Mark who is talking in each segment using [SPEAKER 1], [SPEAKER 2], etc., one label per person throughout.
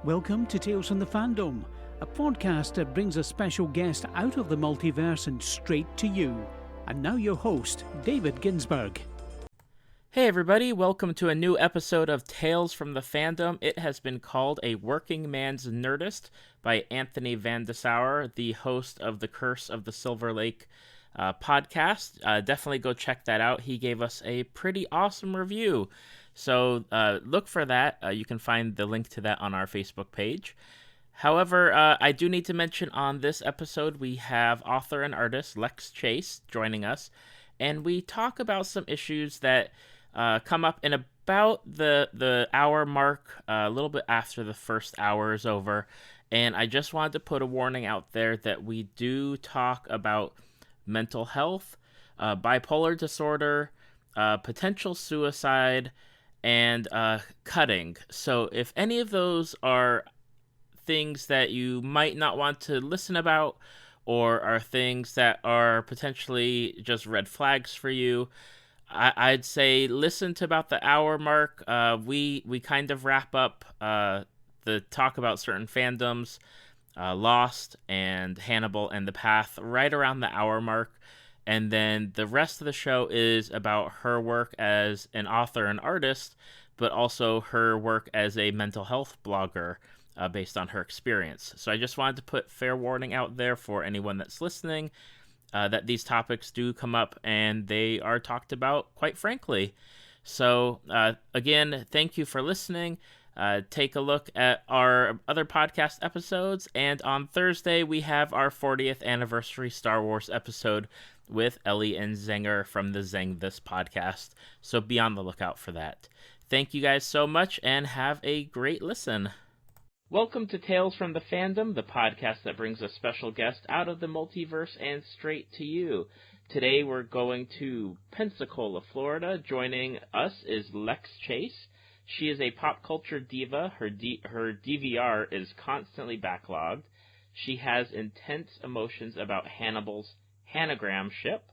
[SPEAKER 1] Welcome to Tales from the Fandom, a podcast that brings a special guest out of the multiverse and straight to you. And now your host, David Ginsburg.
[SPEAKER 2] Hey everybody, welcome to a new episode of Tales from the Fandom. It has been called A Working Man's Nerdist by Anthony Van de Sauer, the host of the Curse of the Silver Lake podcast. Definitely go check that out. He gave us a pretty awesome review. So look for that. You can find the link to that on our Facebook page. However, I do need to mention on this episode we have author and artist Lex Chase joining us, and we talk about some issues that come up in about the hour mark, a little bit after the first hour is over. And I just wanted to put a warning out there that we do talk about mental health, bipolar disorder, potential suicide, and cutting. So if any of those are things that you might not want to listen about, or are things that are potentially just red flags for you, I'd say listen to about the hour mark. We kind of wrap up the talk about certain fandoms, Lost and Hannibal and The Path, right around the hour mark. And then the rest of the show is about her work as an author and artist, but also her work as a mental health blogger based on her experience. So I just wanted to put fair warning out there for anyone that's listening that these topics do come up and they are talked about quite frankly. So again, thank you for listening. Take a look at our other podcast episodes, and on Thursday we have our 40th anniversary Star Wars episode with Ellie and Zenger from the Zeng This podcast, so be on the lookout for that. Thank you guys so much, and have a great listen. Welcome to Tales from the Fandom, the podcast that brings a special guest out of the multiverse and straight to you. Today we're going to Pensacola, Florida. Joining us is Lex Chase. She is a pop culture diva. Her DVR is constantly backlogged. She has intense emotions about Hannibal's Hanagram ship,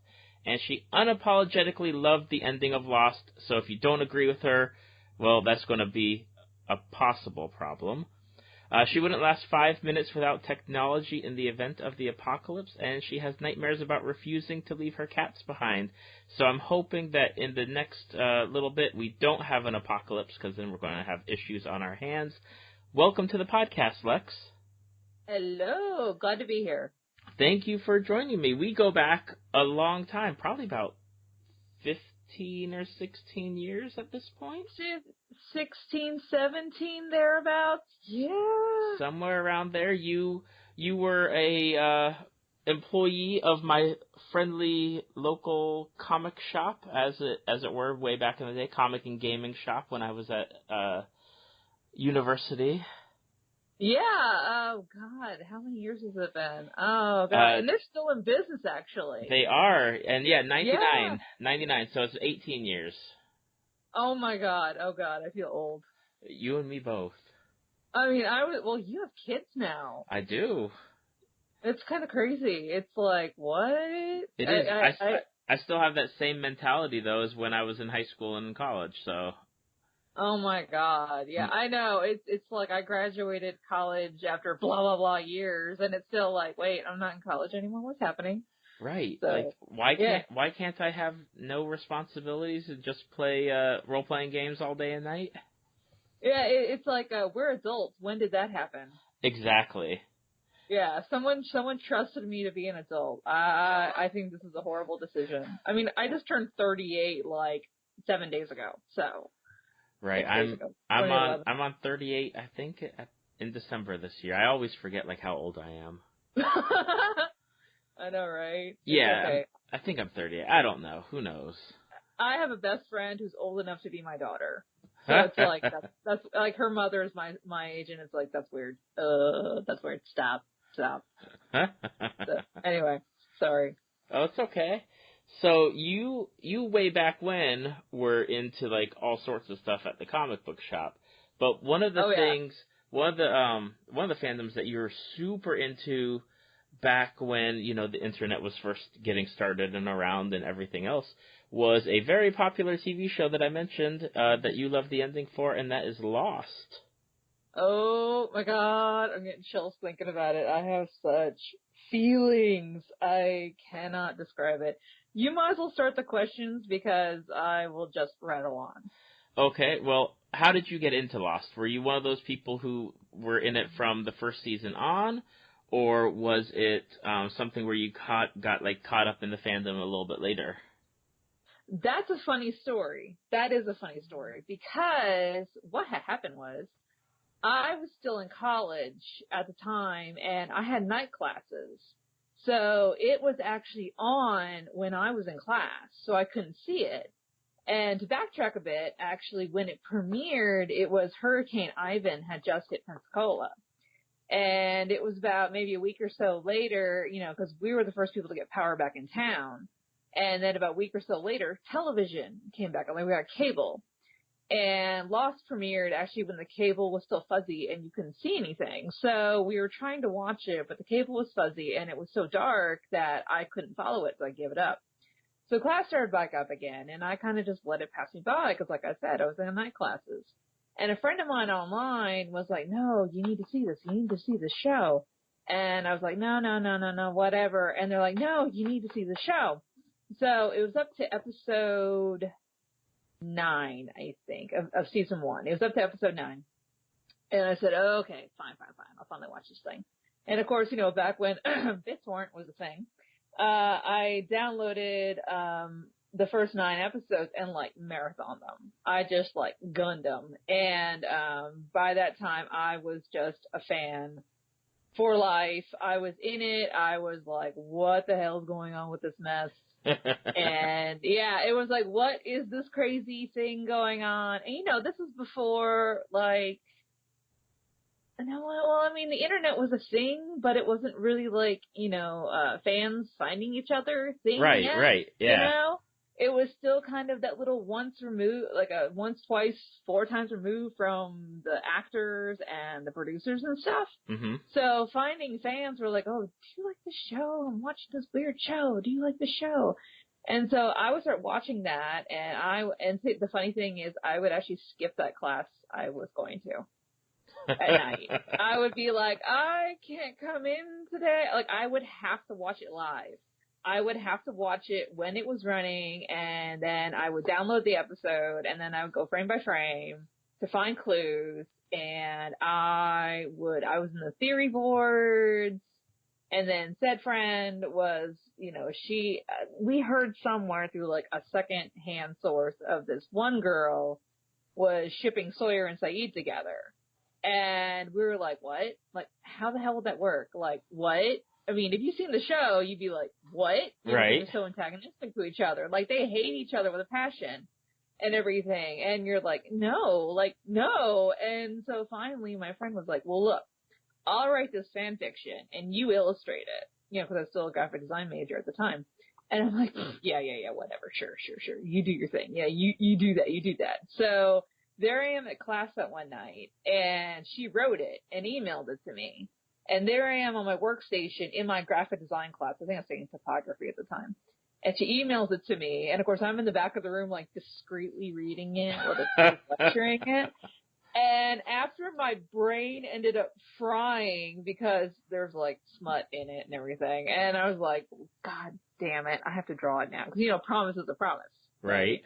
[SPEAKER 2] and she unapologetically loved the ending of Lost, so if you don't agree with her, well, that's going to be a possible problem. She wouldn't last 5 minutes without technology in the event of the apocalypse, and she has nightmares about refusing to leave her cats behind. So I'm hoping that in the next little bit we don't have an apocalypse, because then we're going to have issues on our hands. Welcome to the podcast, Lex.
[SPEAKER 3] Hello, glad to be here.
[SPEAKER 2] Thank you for joining me. We go back a long time, probably about 15 or 16 years at this point.
[SPEAKER 3] 16, 17, thereabouts. Yeah.
[SPEAKER 2] Somewhere around there. You were a employee of my friendly local comic shop, as it were, way back in the day, comic and gaming shop when I was at university.
[SPEAKER 3] Yeah, oh God, how many years has it been? Oh God, and they're still in business, actually.
[SPEAKER 2] They are, and yeah, 99, so it's 18 years.
[SPEAKER 3] Oh my God, I feel old.
[SPEAKER 2] You and me both.
[SPEAKER 3] I mean, you have kids now.
[SPEAKER 2] I do.
[SPEAKER 3] It's kind of crazy. It's like, what?
[SPEAKER 2] It is. I still have that same mentality, though, as when I was in high school and in college, so...
[SPEAKER 3] Oh my God, yeah, I know. It's like I graduated college after blah, blah, blah years, and it's still like, wait, I'm not in college anymore? What's happening?
[SPEAKER 2] Right.
[SPEAKER 3] So,
[SPEAKER 2] like, why can't I have no responsibilities and just play role-playing games all day and night?
[SPEAKER 3] Yeah, it's like, we're adults. When did that happen?
[SPEAKER 2] Exactly.
[SPEAKER 3] Yeah, someone trusted me to be an adult. I think this is a horrible decision. I mean, I just turned 38 like 7 days ago, so...
[SPEAKER 2] Right, I'm on 38, I think, in December this year. I always forget, like, how old I am.
[SPEAKER 3] I know, right?
[SPEAKER 2] Yeah,
[SPEAKER 3] okay.
[SPEAKER 2] I think I'm 38. I don't know. Who knows?
[SPEAKER 3] I have a best friend who's old enough to be my daughter. So it's like, that's like, her mother is my age, and it's like, that's weird. That's weird. Stop. So, anyway, sorry.
[SPEAKER 2] Oh, it's okay. So you way back when were into like all sorts of stuff at the comic book shop, but one of the fandoms that you were super into back when, you know, the internet was first getting started and around and everything else was a very popular TV show that I mentioned that you love the ending for, and that is Lost.
[SPEAKER 3] Oh my god, I'm getting chills thinking about it. I have such feelings. I cannot describe it. You might as well start the questions because I will just rattle on.
[SPEAKER 2] Okay, well, how did you get into Lost? Were you one of those people who were in it from the first season on, or was it something where you got caught up in the fandom a little bit later?
[SPEAKER 3] That's a funny story. That is a funny story because what had happened was I was still in college at the time and I had night classes. So it was actually on when I was in class, so I couldn't see it. And to backtrack a bit, actually, when it premiered, it was Hurricane Ivan had just hit Pensacola. And it was about maybe a week or so later, because we were the first people to get power back in town. And then about a week or so later, television came back on. Like, we got cable. And Lost premiered actually when the cable was still fuzzy and you couldn't see anything. So we were trying to watch it, but the cable was fuzzy and it was so dark that I couldn't follow it, so I gave it up. So class started back up again, and I kind of just let it pass me by because, like I said, I was in night classes. And a friend of mine online was like, no, you need to see this. You need to see this show. And I was like, no, whatever. And they're like, no, you need to see the show. So it was up to episode 9, I think, of season 1. It was up to episode 9. And I said, oh, okay, fine. I'll finally watch this thing. And of course, back when BitTorrent was a thing, I downloaded the first 9 episodes and marathon them. I just gunned them. And by that time I was just a fan for life. I was in it. I was like, what the hell's going on with this mess? And yeah, it was like, what is this crazy thing going on? And this is before the internet was a thing, but it wasn't really fans finding each other thing.
[SPEAKER 2] Right,
[SPEAKER 3] yet,
[SPEAKER 2] right, yeah.
[SPEAKER 3] It was still kind of that little once, twice, 4 times removed from the actors and the producers and stuff.
[SPEAKER 2] Mm-hmm.
[SPEAKER 3] So finding fans were like, oh, do you like the show? I'm watching this weird show. Do you like the show? And so I would start watching that, and the funny thing is I would actually skip that class I was going to. At night. I would be like, I can't come in today. I would have to watch it live. I would have to watch it when it was running, and then I would download the episode, and then I would go frame by frame to find clues, and I was in the theory boards, and then said friend was, we heard somewhere through a second-hand source of this one girl was shipping Sawyer and Saeed together. And we were like, what? How the hell would that work? What? I mean, if you've seen the show, you'd be like, what?
[SPEAKER 2] Right.
[SPEAKER 3] They're so antagonistic to each other. They hate each other with a passion and everything. And you're like, no. And so finally my friend was like, well, look, I'll write this fan fiction and you illustrate it. Because I was still a graphic design major at the time. And I'm like, yeah, whatever. Sure. You do your thing. Yeah, you do that. So there I am at class that one night, and she wrote it and emailed it to me. And there I am on my workstation in my graphic design class. I think I was taking typography at the time. And she emails it to me, and of course I'm in the back of the room, discreetly reading it while the lecturing it. And after my brain ended up frying because there's smut in it and everything, and I was like, God damn it, I have to draw it now. Because, promise is a promise.
[SPEAKER 2] Right.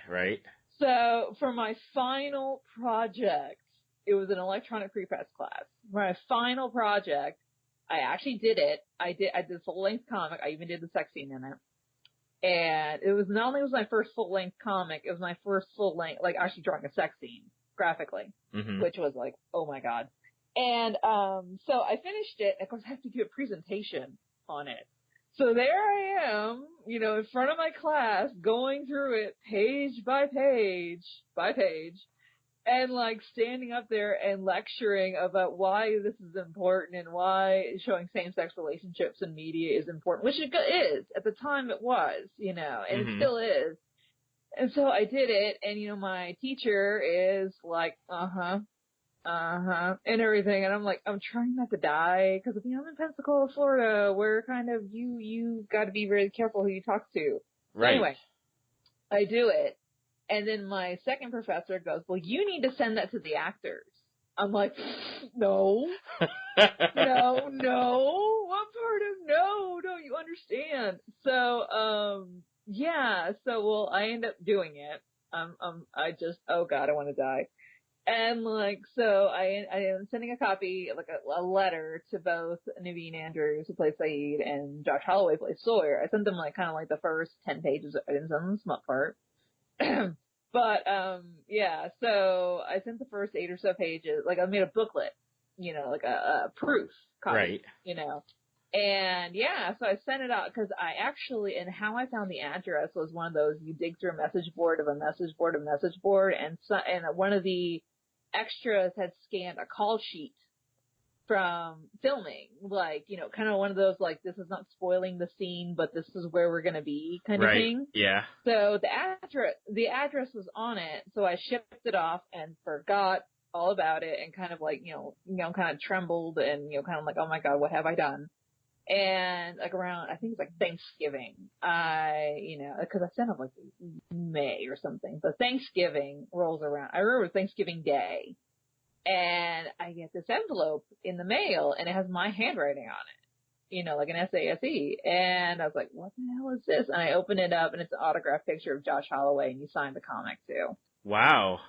[SPEAKER 3] So for my final project, it was an electronic prepress class. For my final project, I actually did it. I did full-length comic. I even did the sex scene in it. And it was not only was my first full-length comic, it was my first full-length, actually drawing a sex scene graphically,
[SPEAKER 2] mm-hmm.
[SPEAKER 3] which was oh my God. And so I finished it. Of course, I have to do a presentation on it. So there I am, in front of my class, going through it page by page, and standing up there and lecturing about why this is important and why showing same-sex relationships in media is important, which it is. At the time it was, and
[SPEAKER 2] mm-hmm.
[SPEAKER 3] it still is. And so I did it, and my teacher is like, and everything, and I'm like, I'm trying not to die, because I'm in Pensacola, Florida, where kind of you got to be very careful who you talk to.
[SPEAKER 2] Right.
[SPEAKER 3] Anyway, I do it, and then my second professor goes, well, you need to send that to the actors. I'm like, no, no, what part of no don't you understand? So, yeah, so, well, I end up doing it. I just, oh God, I want to die. And like, so I am sending a copy, like a letter to both Naveen Andrews, who plays Saeed, and Josh Holloway, who plays Sawyer. I sent them like kind of like the first 10 pages. I didn't send them the smut part. But, yeah, so I sent the first 8 or so pages, like I made a booklet, like a proof copy,
[SPEAKER 2] right.
[SPEAKER 3] And yeah, so I sent it out because I actually, and how I found the address was one of those, you dig through a message board of a message board of a message board, and one of the extras had scanned a call sheet from filming, like, kind of one of those, like, this is not spoiling the scene, but this is where we're going to be kind of thing.
[SPEAKER 2] Yeah.
[SPEAKER 3] So the address was on it, so I shipped it off and forgot all about it and kind of like, kind of trembled and, kind of like, oh my God, what have I done? And like around, I think it's like Thanksgiving, cause I sent it like May or something, but Thanksgiving rolls around. I remember Thanksgiving Day. And I get this envelope in the mail, and it has my handwriting on it, like an SASE. And I was like, what the hell is this? And I open it up, and it's an autographed picture of Josh Holloway, and he signed the comic too.
[SPEAKER 2] Wow.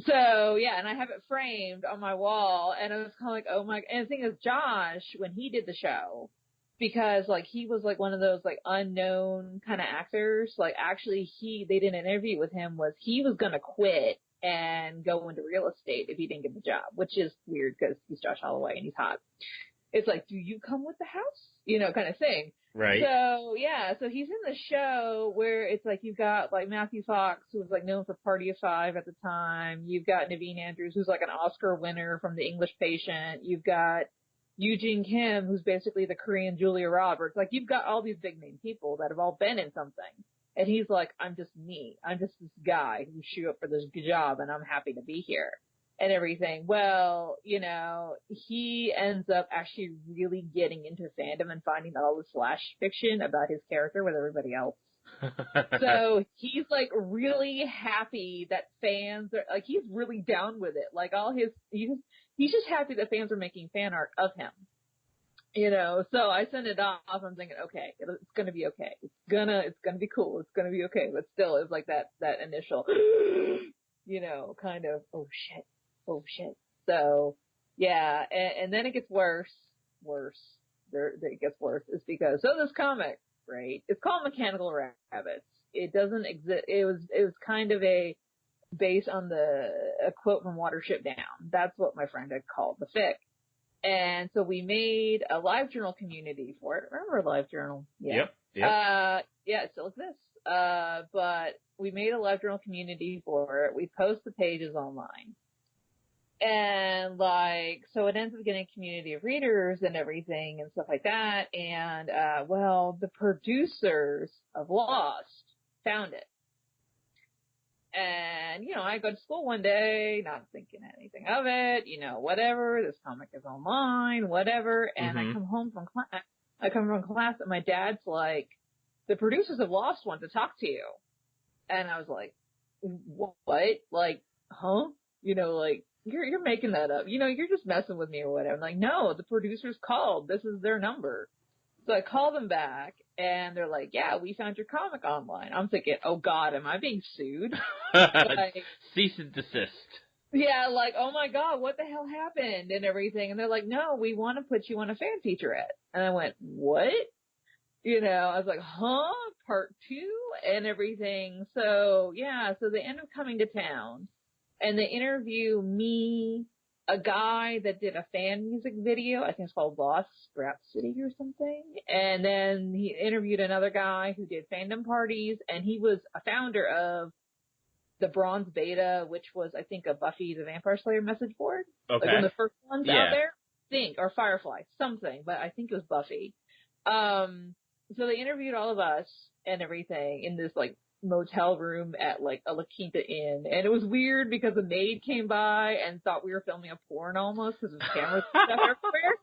[SPEAKER 3] So, yeah, and I have it framed on my wall, and I was kind of like, oh my, and the thing is, Josh, when he did the show, because, like, he was, like, one of those, like, unknown kind of actors, like, actually, they did an interview with him, he was gonna quit and go into real estate if he didn't get the job, which is weird because he's Josh Holloway and he's hot. It's like, do you come with the house? Kind of thing.
[SPEAKER 2] Right.
[SPEAKER 3] So, yeah, so he's in the show where it's like you've got, like, Matthew Fox, who was, like, known for Party of Five at the time. You've got Naveen Andrews, who's, like, an Oscar winner from The English Patient. You've got Eugene Kim, who's basically the Korean Julia Roberts. Like, you've got all these big-name people that have all been in something. And he's like, I'm just me. I'm just this guy who shoot up for this job, and I'm happy to be here and everything. Well, he ends up actually really getting into fandom and finding out all the slash fiction about his character with everybody else. So he's like really happy that fans are like, he's really down with it. Like he's just happy that fans are making fan art of him. So I sent it off. I'm thinking, okay, it's gonna be okay. It's gonna be cool. It's gonna be okay. But still, it's like that initial, kind of, oh shit. So, yeah, and then it gets worse. It gets worse. It's because, so this comic, right? It's called Mechanical Rabbits. It doesn't exist. It was kind of based on a quote from Watership Down. That's what my friend had called the fic. And so we made a LiveJournal community for it. Remember LiveJournal? Yeah.
[SPEAKER 2] Yep.
[SPEAKER 3] Yeah, it still exists. But we made a LiveJournal community for it. We post the pages online. And so it ends up getting a community of readers and everything and stuff like that. And, the producers of Lost found it. And, I go to school one day, not thinking anything of it, whatever, this comic is online, whatever, and I come home from class, and my dad's like, the producers of Lost want to talk to you. And I was like, what? Like, huh? You're making that up. You're just messing with me or whatever. I'm like, no, the producers called. This is their number. So I call them back, and they're like, yeah, we found your comic online. I'm thinking, oh, God, am I being sued?
[SPEAKER 2] Cease and desist.
[SPEAKER 3] Yeah, like, oh, my God, what the hell happened and everything? And they're like, no, we want to put you on a fan featurette. And I went, what? I was like, huh? Part 2 and everything. So, yeah, so they end up coming to town, and they interview me, a guy that did a fan music video, I think it's called Lost Scrap City or something. And then he interviewed another guy who did fandom parties, and he was a founder of the Bronze Beta, which was, I think, a Buffy the Vampire Slayer message board.
[SPEAKER 2] Okay.
[SPEAKER 3] Like one of the first ones out there. Or Firefly, something, but I think it was Buffy. So they interviewed all of us and everything in this, like, motel room at like a La Quinta Inn, and it was weird because the maid came by and thought we were filming a porn almost because there's cameras and stuff everywhere.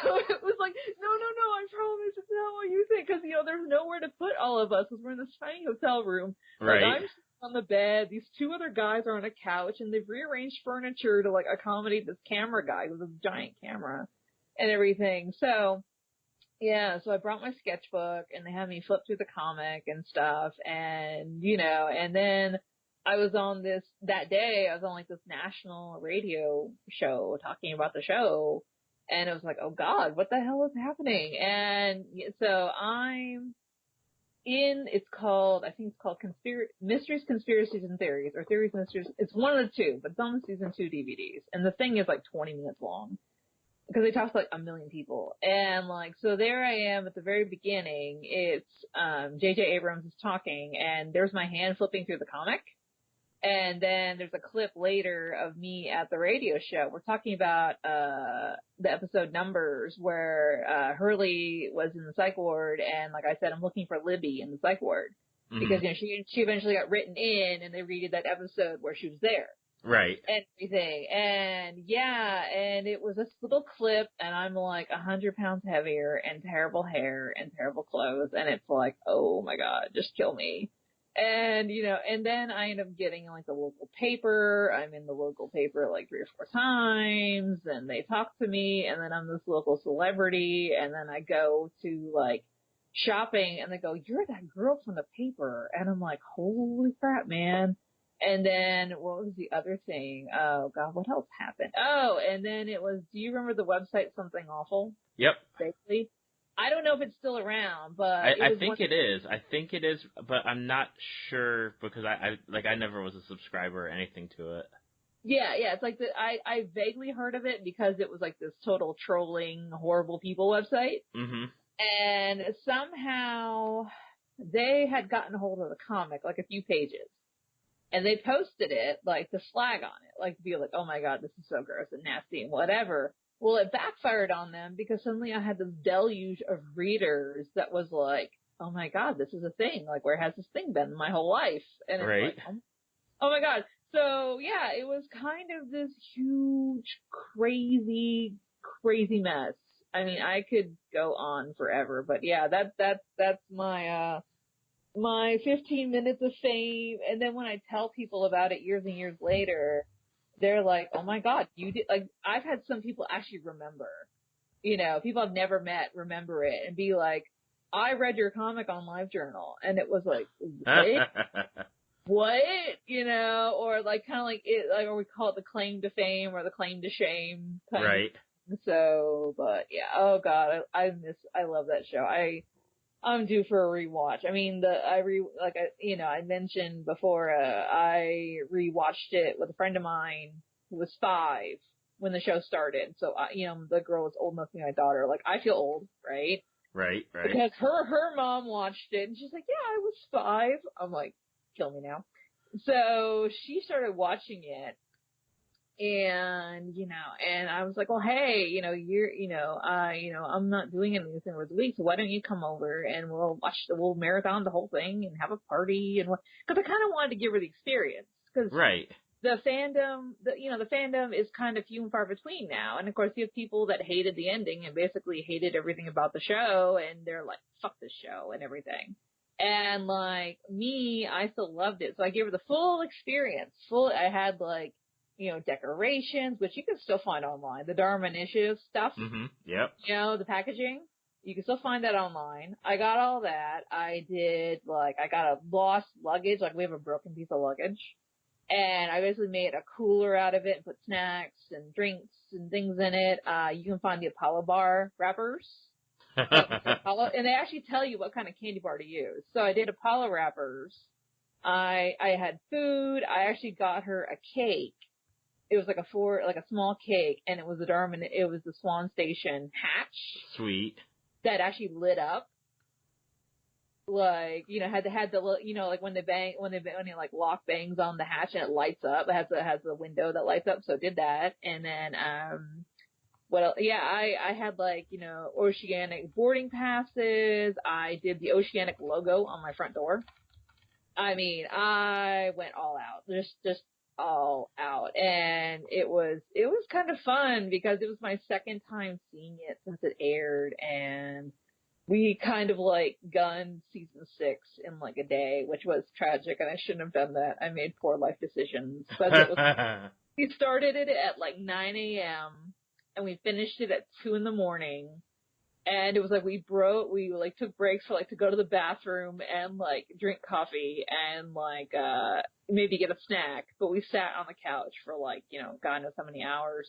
[SPEAKER 3] So it was like, no, I promise it's not what you think, because there's nowhere to put all of us because we're in this tiny hotel room.
[SPEAKER 2] Right.
[SPEAKER 3] Like, on the bed. These two other guys are on a couch, and they've rearranged furniture to like accommodate this camera guy with a giant camera and everything. So yeah, so I brought my sketchbook, and they had me flip through the comic and stuff, and and then I was on that day I was on like this national radio show talking about the show, and it was like, oh God, what the hell is happening? And so I think it's called Mysteries, Conspiracies, and Theories, or Theories, Mysteries. It's one of the two, but it's on the season 2 DVDs, and the thing is like 20 minutes long. Because they talk to like a million people. And like, so there I am at the very beginning. It's, J.J. Abrams is talking, and there's my hand flipping through the comic. And then there's a clip later of me at the radio show. We're talking about, the episode numbers where, Hurley was in the psych ward, and like I said, I'm looking for Libby in the psych ward. Mm-hmm. Because, she eventually got written in, and they redid that episode where she was there.
[SPEAKER 2] Right.
[SPEAKER 3] And everything. And yeah, and it was this little clip, and I'm like 100 pounds heavier and terrible hair and terrible clothes. And it's like, oh my God, just kill me. And, and then I end up getting like the local paper. I'm in the local paper like 3 or 4 times, and they talk to me, and then I'm this local celebrity. And then I go to like shopping, and they go, you're that girl from the paper. And I'm like, holy crap, man. And then, what was the other thing? Oh, God, what else happened? Oh, and then it was, do you remember the website Something Awful?
[SPEAKER 2] Yep.
[SPEAKER 3] Basically. I don't know if it's still around, but
[SPEAKER 2] I think it is. I think it is, but I'm not sure because I never was a subscriber or anything to it.
[SPEAKER 3] Yeah, it's like I vaguely heard of it because it was like this total trolling, horrible people website. Mm-hmm. And somehow they had gotten a hold of the comic, like a few pages. And they posted it, like, to slag on it, like, to be like, oh my God, this is so gross and nasty and whatever. Well, it backfired on them because suddenly I had this deluge of readers that was like, oh my God, this is a thing. Like, where has this thing been my whole life? And it's
[SPEAKER 2] right.
[SPEAKER 3] like, oh my God. So, yeah, it was kind of this huge, crazy, crazy mess. I mean, I could go on forever, but yeah, that's my 15 minutes of fame. And then when I tell people about it years and years later, they're like, oh my God, you did, like, I've had some people actually remember, people I've never met remember it and be like, I read your comic on LiveJournal. And it was like, what? What? Or like, kind of like it, like, or we call it the claim to fame or the claim to shame.
[SPEAKER 2] Right.
[SPEAKER 3] So, but yeah, oh God, I love that show. I'm due for a rewatch. I mean, I mentioned before, I rewatched it with a friend of mine who was 5 when the show started. So, the girl was old enough to be my daughter. Like, I feel old, right?
[SPEAKER 2] Right.
[SPEAKER 3] Because her mom watched it, and she's like, yeah, I was 5. I'm like, kill me now. So, she started watching it. And, and I was like, well, hey, I'm not doing anything over the week, so why don't you come over and we'll marathon the whole thing and have a party and cause I kind of wanted to give her the experience. Cause
[SPEAKER 2] right.
[SPEAKER 3] The fandom is kind of few and far between now. And of course you have people that hated the ending and basically hated everything about the show, and they're like, fuck this show and everything. And like me, I still loved it. So I gave her the full experience. I had like, decorations, which you can still find online. The Dharma Initiative stuff.
[SPEAKER 2] Mm-hmm. Yep.
[SPEAKER 3] The packaging. You can still find that online. I got all that. I got a lost luggage. Like, we have a broken piece of luggage. And I basically made a cooler out of it and put snacks and drinks and things in it. You can find the Apollo bar wrappers. And they actually tell you what kind of candy bar to use. So I did Apollo wrappers. I had food. I actually got her a cake. It was like a small cake, and it was it was the Swan Station hatch.
[SPEAKER 2] Sweet.
[SPEAKER 3] That actually lit up. Like, had the like when you like lock bangs on the hatch and it lights up. It has the window that lights up, so it did that. And then, what else? Yeah, I had like, Oceanic boarding passes. I did the Oceanic logo on my front door. I mean, I went all out. Just all out. And it was kind of fun because it was my second time seeing it since it aired, and we kind of like gunned season 6 in like a day, which was tragic, and I shouldn't have done that. I made poor life decisions. But it was, we started it at like 9 a.m. and we finished it at 2 in the morning. And it was like we like took breaks for like to go to the bathroom and like drink coffee and like maybe get a snack. But we sat on the couch for like, God knows how many hours.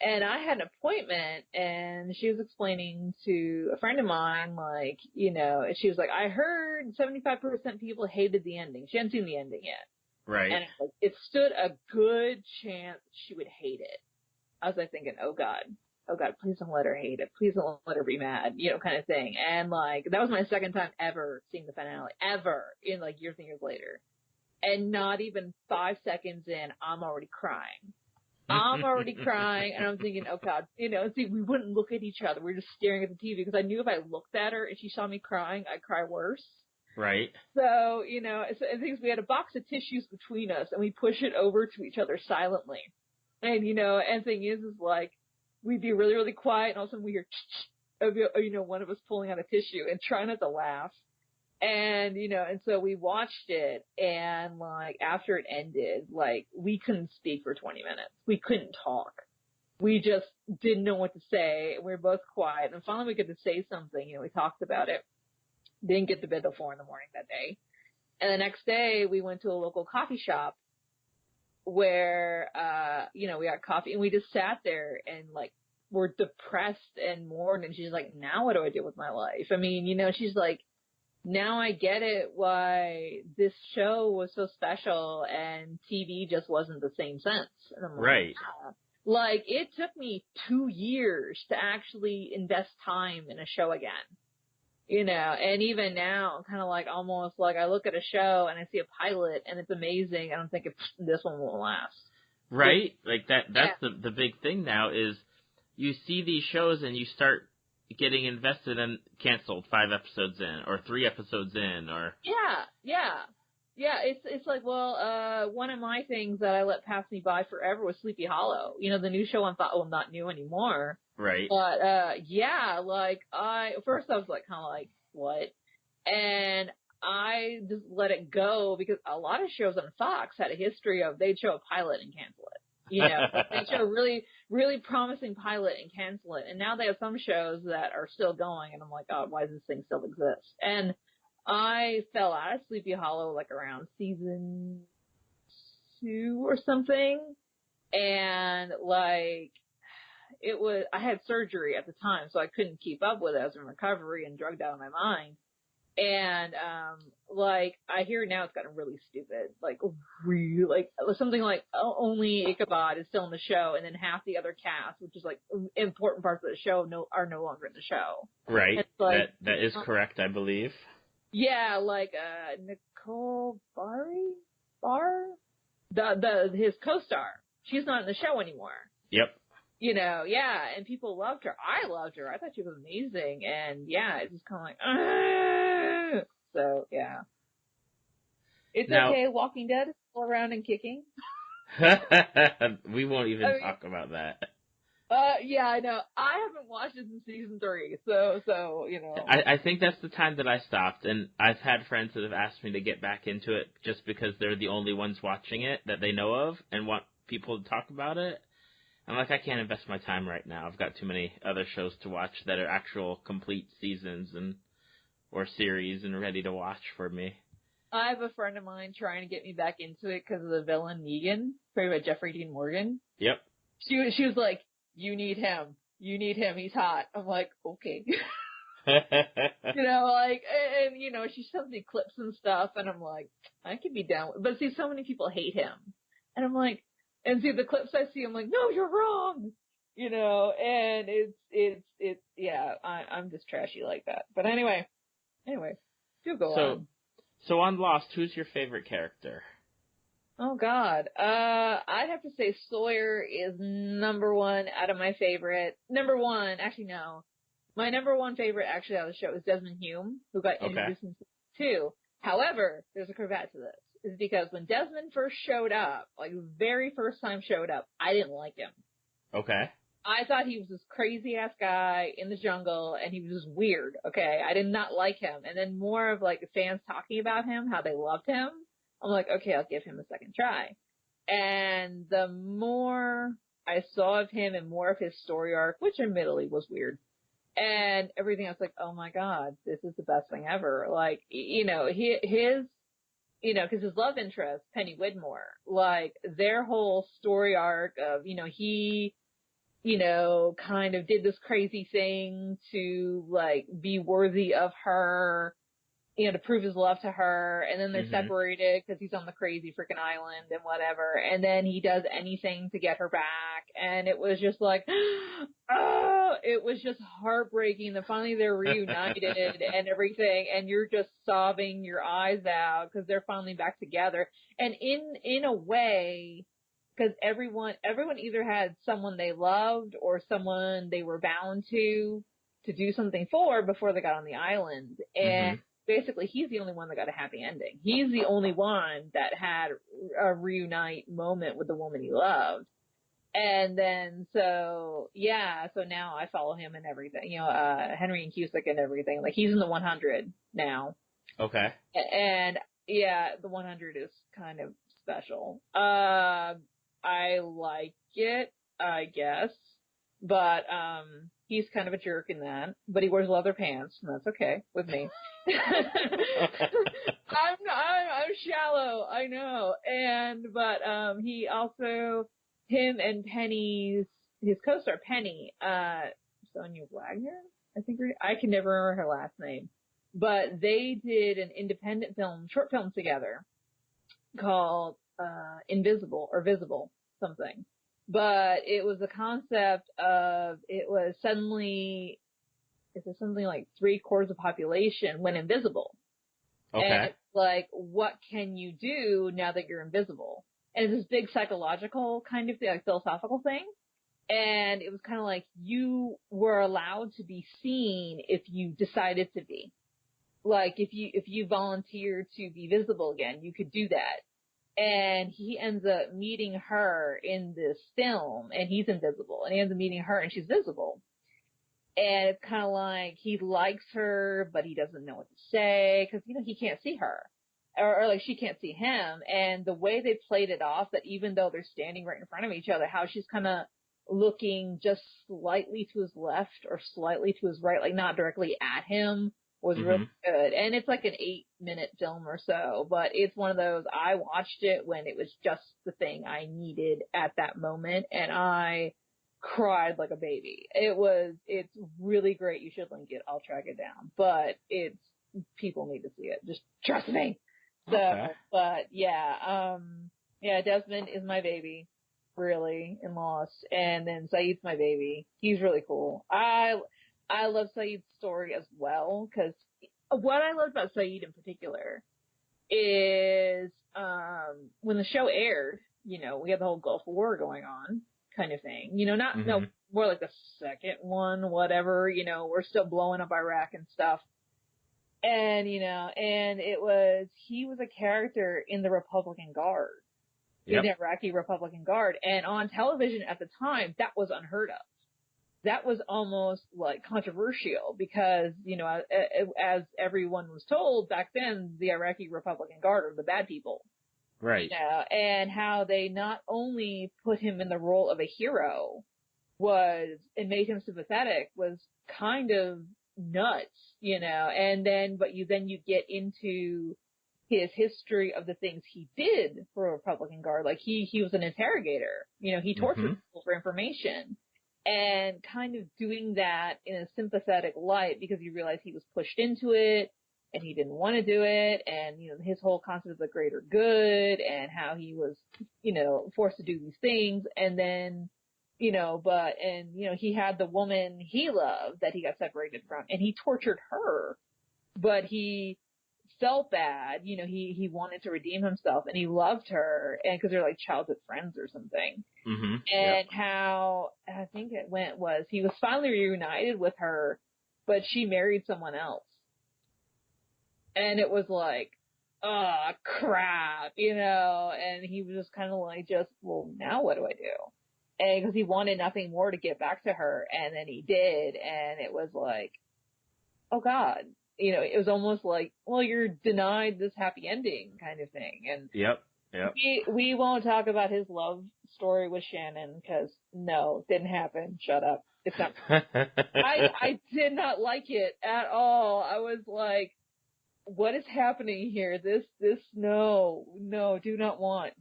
[SPEAKER 3] And I had an appointment, and she was explaining to a friend of mine, like, and she was like, I heard 75% people hated the ending. She hadn't seen the ending yet.
[SPEAKER 2] Right.
[SPEAKER 3] And it stood a good chance she would hate it. I was like thinking, oh God, please don't let her hate it. Please don't let her be mad, kind of thing. And like, that was my second time ever seeing the finale, ever, in like years and years later. And not even 5 seconds in, I'm already crying. I'm already crying, and I'm thinking, oh God, see, we wouldn't look at each other. We were just staring at the TV, because I knew if I looked at her and she saw me crying, I'd cry worse.
[SPEAKER 2] Right.
[SPEAKER 3] So, and things, we had a box of tissues between us, and we push it over to each other silently. And, and thing is like, we'd be really, really quiet, and all of a sudden we hear, one of us pulling out a tissue and trying not to laugh. And, and so we watched it, and like after it ended, like we couldn't speak for 20 minutes. We couldn't talk. We just didn't know what to say. We were both quiet, and finally we got to say something. We talked about it. Didn't get to bed till 4 in the morning that day. And the next day we went to a local coffee shop where, we got coffee, and we just sat there and like were depressed and mourned. And she's like, now what do I do with my life? I mean, she's like, now I get it why this show was so special and TV just wasn't the same sense. And I'm like,
[SPEAKER 2] right.
[SPEAKER 3] Yeah. Like, it took me 2 years to actually invest time in a show again. And even now, I'm kind of like, almost like I look at a show and I see a pilot and it's amazing, and I'm thinking, this one won't last.
[SPEAKER 2] Right? Like that's the big thing now is you see these shows and you start getting invested and canceled 5 episodes in or 3 episodes in or it's like, well, one of my things that I let pass me by forever was Sleepy Hollow, the new show on Fox. Well, not new anymore, right?
[SPEAKER 3] But like first I was like kind of like, what? And I just let it go, because a lot of shows on Fox had a history of they'd show a pilot and cancel it. They show a really, really promising pilot and cancel it. And now they have some shows that are still going, and I'm like, oh, why does this thing still exist? And I fell out of Sleepy Hollow like around season 2 or something. And like, I had surgery at the time, so I couldn't keep up with it. I was in recovery and drugged out of my mind. And, like, I hear now it's gotten really stupid. Like, really, like, something like only Ichabod is still in the show, and then half the other cast, which is like important parts of the show, are no longer in the show.
[SPEAKER 2] Right.
[SPEAKER 3] Like,
[SPEAKER 2] that is correct, I believe.
[SPEAKER 3] Yeah, like, Nicole his co-star. She's not in the show anymore.
[SPEAKER 2] Yep.
[SPEAKER 3] And people loved her. I loved her. I thought she was amazing. And yeah, it's just kind of like, Argh! So yeah. It's okay. Walking Dead is still around and kicking.
[SPEAKER 2] We won't even talk about that.
[SPEAKER 3] Yeah, I know. I haven't watched it since season 3, so.
[SPEAKER 2] I think that's the time that I stopped, and I've had friends that have asked me to get back into it just because they're the only ones watching it that they know of and want people to talk about it. I'm like, I can't invest my time right now. I've got too many other shows to watch that are actual complete seasons or series and ready to watch for me.
[SPEAKER 3] I have a friend of mine trying to get me back into it because of the villain Negan, played by Jeffrey Dean Morgan.
[SPEAKER 2] Yep.
[SPEAKER 3] She was like, you need him. He's hot. I'm like, okay. Like, and she sends me clips and stuff, and I'm like, I could be down. But see, so many people hate him. And I'm like, and see the clips I see, I'm like, no, you're wrong. And it's yeah, I'm just trashy like that. But anyway, do go on.
[SPEAKER 2] So on Lost, who's your favorite character?
[SPEAKER 3] Oh God, I'd have to say Sawyer is number 1 out of my favorite. Number 1, actually no, my number 1 favorite actually out of the show is Desmond Hume, who got introduced in season 2. However, there's a cravat to this. Is because when Desmond first showed up, like very first time showed up, I didn't like him.
[SPEAKER 2] Okay.
[SPEAKER 3] I thought he was this crazy ass guy in the jungle, and he was just weird. Okay, I did not like him. And then more of like the fans talking about him, how they loved him. I'm like, okay, I'll give him a second try. And the more I saw of him and more of his story arc, which admittedly was weird, and everything, I was like, oh my god, this is the best thing ever. Like, you know, his because his love interest, Penny Widmore, like their whole story arc of, he kind of did this crazy thing to, like, be worthy of her, to prove his love to her, and then they're separated because he's on the crazy freaking island and whatever, and then he does anything to get her back, and it was just like, oh, it was just heartbreaking that finally they're reunited and everything, and you're just sobbing your eyes out because they're finally back together, and in a way, because everyone either had someone they loved or someone they were bound to do something for before they got on the island. And basically, he's the only one that got a happy ending. He's the only one that had a reunite moment with the woman he loved. And then, so now I follow him and everything, Henry and Cusick and everything. Like, he's in the 100 now.
[SPEAKER 2] Okay.
[SPEAKER 3] And, yeah, the 100 is kind of special. I like it, I guess, but he's kind of a jerk in that. But he wears leather pants, and that's okay with me. I'm shallow, I know. But he also, him and his co-star Penny, Sonia Wagner, I can never remember her last name, but they did an independent short film together called Invisible or Visible something. But it was the concept of, it was something like 3/4 of the population went invisible.
[SPEAKER 2] Okay.
[SPEAKER 3] And it's like, what can you do now that you're invisible? And it's this big psychological kind of thing, like philosophical thing. And it was kind of like, you were allowed to be seen if you decided to be. Like, if you volunteered to be visible again, you could do that. And he ends up meeting her in this film, and he's invisible. And he ends up meeting her, and she's visible. And it's kind of like, he likes her, but he doesn't know what to say, because, he can't see her. Or like, she can't see him. And the way they played it off, that even though they're standing right in front of each other, how she's kind of looking just slightly to his left or slightly to his right, like not directly at him, was really good. And it's like an 8-minute film or so, but it's one of those, I watched it when it was just the thing I needed at that moment, and I cried like a baby. It's really great. You should link it. I'll track it down. But people need to see it. Just trust me. So, okay. But yeah, Desmond is my baby, really, in Lost. And then Saeed's my baby. He's really cool. I love Saeed's story as well, because what I loved about Saeed in particular is, when the show aired, we had the whole Gulf War going on kind of thing, more like the second one, whatever, we're still blowing up Iraq and stuff. And, and he was a character in the Republican Guard, in the Iraqi Republican Guard. And on television at the time, that was unheard of. That was almost like controversial because, as everyone was told back then, the Iraqi Republican Guard are the bad people.
[SPEAKER 2] Right.
[SPEAKER 3] And how they not only put him in the role of a hero and made him sympathetic was kind of nuts, and then, but you get into his history of the things he did for a Republican Guard. Like he was an interrogator, he tortured people for information. And kind of doing that in a sympathetic light because you realize he was pushed into it and he didn't want to do it. And, his whole concept of the greater good and how he was, forced to do these things. And then, he had the woman he loved that he got separated from, and he tortured her, but he felt bad. He wanted to redeem himself, and he loved her, and because they're like childhood friends or something. And how I think it went was he was finally reunited with her, but she married someone else, and it was like, oh crap, and he was just kind of like, well, now what do I do? and because he wanted nothing more to get back to her, and then he did, and it was like, oh God, it was almost like, well, you're denied this happy ending kind of thing. And
[SPEAKER 2] Yep.
[SPEAKER 3] we won't talk about his love story with Shannon because no, didn't happen. Shut up. It's not. I did not like it at all. I was like, what is happening here? This, no, do not want.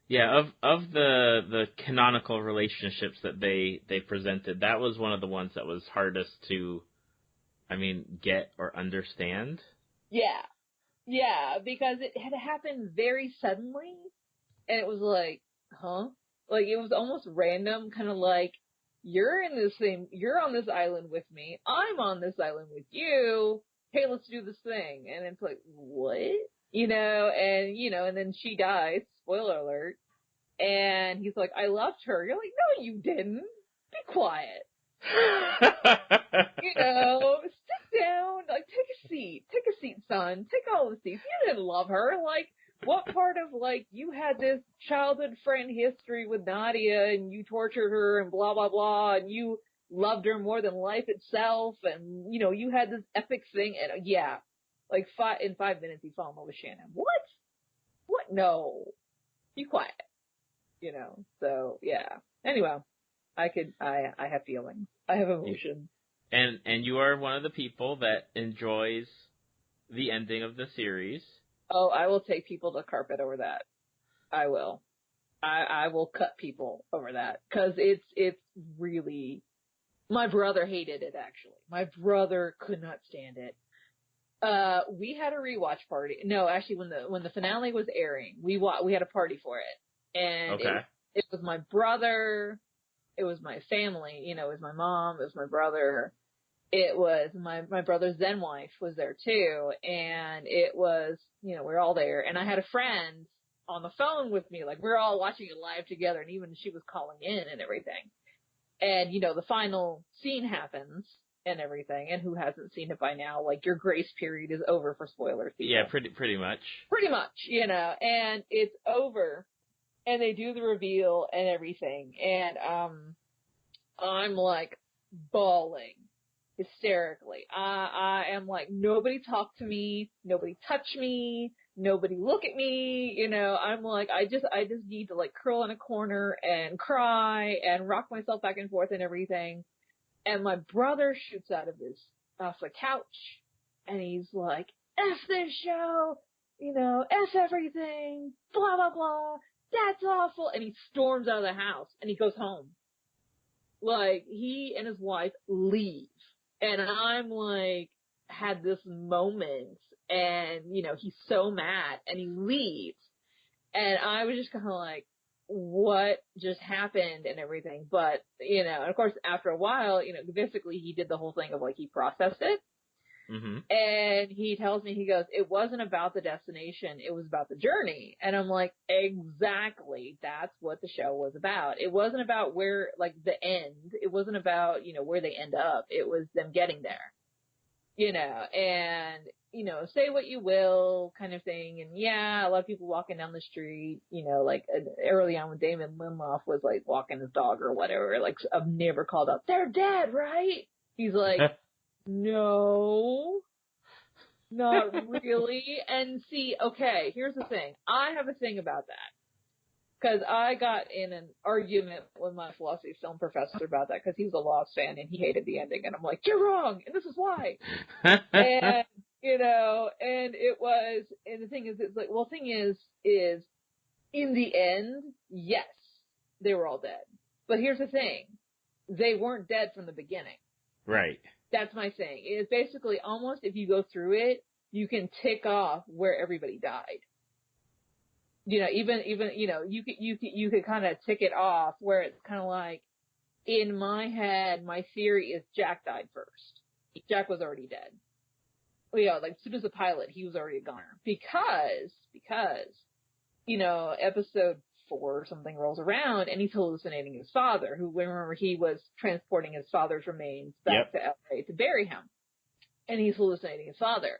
[SPEAKER 2] Yeah, of the canonical relationships that they presented, that was one of the ones that was hardest to, get or understand.
[SPEAKER 3] Yeah, because it had happened very suddenly, and it was like, huh? Like, it was almost random, kind of like, you're on this island with me, I'm on this island with you, hey, let's do this thing. And it's like, what? And then she dies, spoiler alert, and he's like, I loved her. You're like, no, you didn't. Be quiet. Sit down, like, take a seat, son, take all the seats. You didn't love her. Like, what part of, like, you had this childhood friend history with Nadia, and you tortured her, and blah, blah, blah, and you loved her more than life itself, and, you had this epic thing, and, yeah, like, in 5 minutes, he fell in love with Shannon. What? No. Be quiet. So, yeah. Anyway, I have feelings. I have emotions.
[SPEAKER 2] And you are one of the people that enjoys the ending of the series.
[SPEAKER 3] Oh, I will take people to carpet over that. I will. I will cut people over that. Cause it's really, my brother hated it actually. My brother could not stand it. We had a rewatch party. No, actually when the finale was airing, we had a party for it. And
[SPEAKER 2] okay.
[SPEAKER 3] It was my brother, it was my family, it was my mom, it was my brother. It was my brother's then wife was there too, and it was, we're all there, and I had a friend on the phone with me, like we're all watching it live together, and even she was calling in and everything. And, the final scene happens and everything, and who hasn't seen it by now, like your grace period is over for spoilers. People.
[SPEAKER 2] Yeah, pretty much.
[SPEAKER 3] Pretty much, and it's over, and they do the reveal and everything, and, I'm like bawling. Hysterically. I am like, nobody talk to me, nobody touch me, nobody look at me, I'm like, I just need to like curl in a corner and cry and rock myself back and forth and everything. And my brother shoots off the couch, and he's like, F this show, F everything, blah, blah, blah, that's awful. And he storms out of the house and he goes home. Like, he and his wife leave. And I'm like, had this moment, and, he's so mad, and he leaves. And I was just kind of like, what just happened and everything. But, and of course, after a while, basically he did the whole thing of like, he processed it.
[SPEAKER 2] Mm-hmm.
[SPEAKER 3] And he tells me, he goes, it wasn't about the destination, it was about the journey. And I'm like, exactly, that's what the show was about. It wasn't about where, like, the end. It wasn't about, where they end up. It was them getting there. And, say what you will kind of thing. And yeah, a lot of people walking down the street, like early on when Damon Lindelof was like walking his dog or whatever, like a neighbor called out, they're dead, right? He's like, no, not really. And see, okay, here's the thing. I have a thing about that. Because I got in an argument with my philosophy film professor about that, because he was a Lost fan and he hated the ending. And I'm like, you're wrong, and this is why. And, and it was, and the thing is, it's like, well, the thing is, in the end, yes, they were all dead. But here's the thing. They weren't dead from the beginning.
[SPEAKER 2] Right.
[SPEAKER 3] That's my thing. It's basically almost, if you go through it, you can tick off where everybody died. Even you could kind of tick it off where it's kind of like, in my head, my theory is Jack died first. Jack was already dead. Like as soon as the pilot, he was already a goner. Because episode 4 or something rolls around and he's hallucinating his father, who, remember, he was transporting his father's remains back to LA to bury him. And he's hallucinating his father.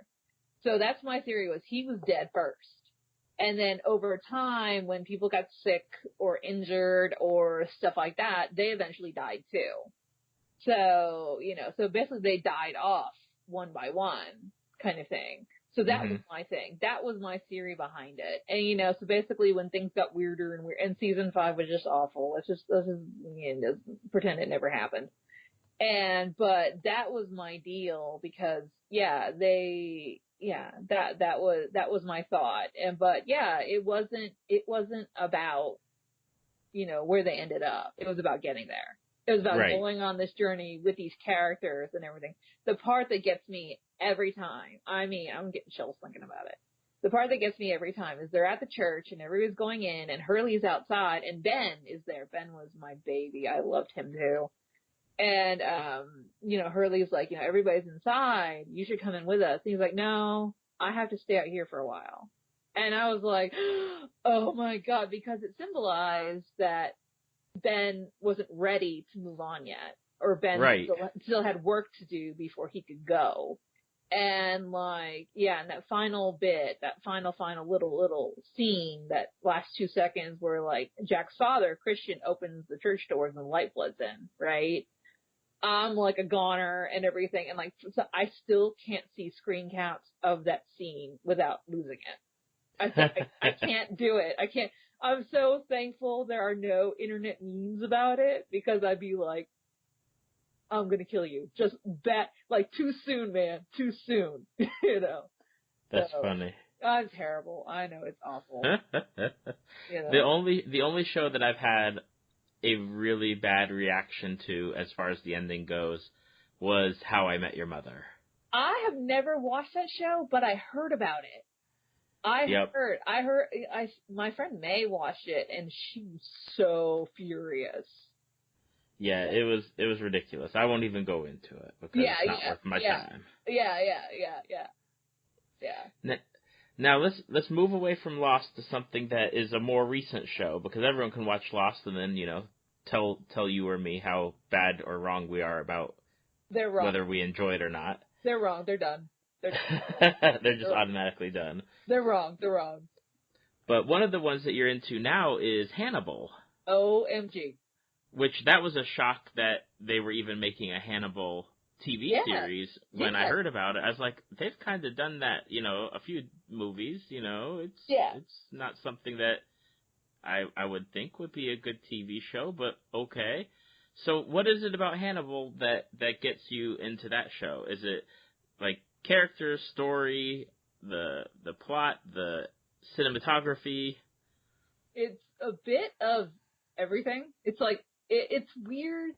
[SPEAKER 3] So that's my theory, was he was dead first. And then over time, when people got sick or injured or stuff like that, they eventually died too. So, so basically they died off one by one kind of thing. So that was my thing. That was my theory behind it. And, so basically when things got weirder and season 5 was just awful. Let's just pretend it never happened. But that was my deal because, that was my thought. It wasn't about, where they ended up. It was about getting there. It was about going on this journey with these characters and everything. The part that gets me every time, I'm getting chills thinking about it. The part that gets me every time is they're at the church and everybody's going in and Hurley's outside and Ben is there. Ben was my baby. I loved him too. And, Hurley's like, everybody's inside. You should come in with us. And he's like, no, I have to stay out here for a while. And I was like, oh my God, because it symbolized that Ben wasn't ready to move on yet, or Ben still had work to do before he could go. And and that final bit, that final little scene, that last 2 seconds where Jack's father, Christian, opens the church doors and the light floods in, right? I'm like a goner and everything, and so I still can't see screen caps of that scene without losing it. I can't do it. I can't. I'm so thankful there are no internet memes about it because I'd be like, I'm gonna kill you. Just too soon, man. Too soon.
[SPEAKER 2] That's funny.
[SPEAKER 3] I'm terrible. I know, it's awful.
[SPEAKER 2] The only show that I've had a really bad reaction to as far as the ending goes was How I Met Your Mother.
[SPEAKER 3] I have never watched that show, but I heard about it. I heard, my friend May watched it and she was so furious.
[SPEAKER 2] Yeah, it was ridiculous. I won't even go into it because it's not worth my time.
[SPEAKER 3] Yeah.
[SPEAKER 2] Now let's move away from Lost to something that is a more recent show, because everyone can watch Lost and then, tell you or me how bad or wrong we are about whether we enjoy it or not.
[SPEAKER 3] They're wrong. They're done.
[SPEAKER 2] They're just automatically done.
[SPEAKER 3] They're wrong.
[SPEAKER 2] But one of the ones that you're into now is Hannibal.
[SPEAKER 3] OMG.
[SPEAKER 2] Which, that was a shock that they were even making a Hannibal TV series. When I heard about it, I was like, they've kind of done that, a few movies, it's not something that I would think would be a good TV show, but okay. So what is it about Hannibal that gets you into that show? Is it characters, story, the plot, the cinematography?
[SPEAKER 3] It's a bit of everything. It's it's weird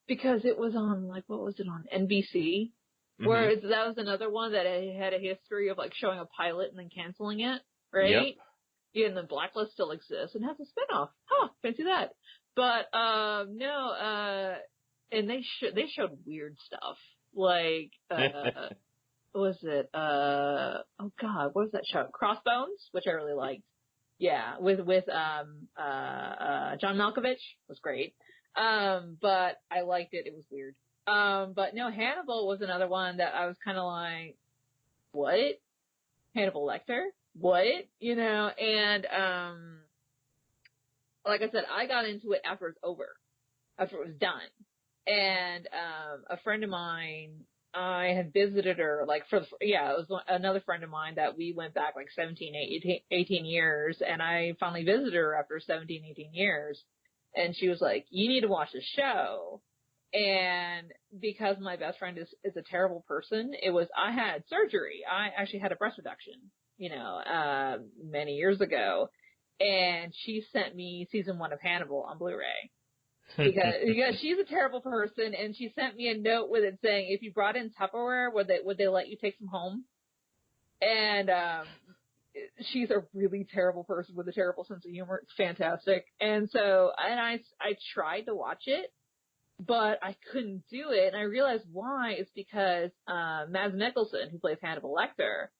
[SPEAKER 3] because it was on, what was it on, NBC? Whereas that was another one that had a history of showing a pilot and then canceling it, right?
[SPEAKER 2] Yep.
[SPEAKER 3] Yeah, and the Blacklist still exists and has a spinoff. Fancy that. But no, and they showed weird stuff what was it? Oh God, what was that show? Crossbones, which I really liked. Yeah, with John Malkovich, was great. But I liked it. It was weird. But no, Hannibal was another one that I was kind of like, what? Hannibal Lecter? What? And like I said, I got into it after it was over, after it was done. And a friend of mine, I had visited her, it was another friend of mine that we went back 17, 18 years, and I finally visited her after 17, 18 years, and she was like, you need to watch the show. And because my best friend is a terrible person, I had surgery. I actually had a breast reduction, many years ago, and she sent me season 1 of Hannibal on Blu-ray. Because she's a terrible person, and she sent me a note with it saying, if you brought in Tupperware, would they let you take some home? And she's a really terrible person with a terrible sense of humor. It's fantastic. And so, I tried to watch it, but I couldn't do it. And I realized why. It's because Mads Mikkelsen, who plays Hannibal Lecter,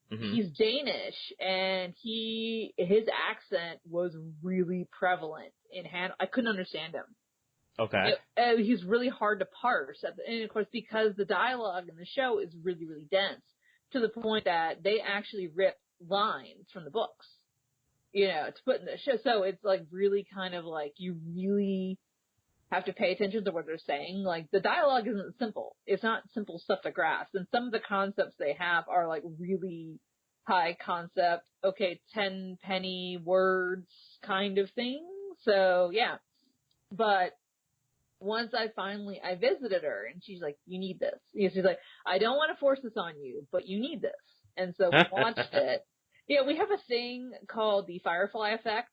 [SPEAKER 3] he's Danish, and his accent was really prevalent in Hannibal. I couldn't understand him.
[SPEAKER 2] Okay.
[SPEAKER 3] He's really hard to parse. And of course, because the dialogue in the show is really, really dense, to the point that they actually rip lines from the books. to put in the show. So it's like really kind of like you really have to pay attention to what they're saying. Like the dialogue isn't simple. It's not simple stuff to grasp. And some of the concepts they have are like really high concept, okay, 10 penny words kind of thing. So yeah. But once I visited her and she's like, you need this. She's like, I don't want to force this on you, but you need this. And so we watched it. Yeah, we have a thing called the Firefly effect,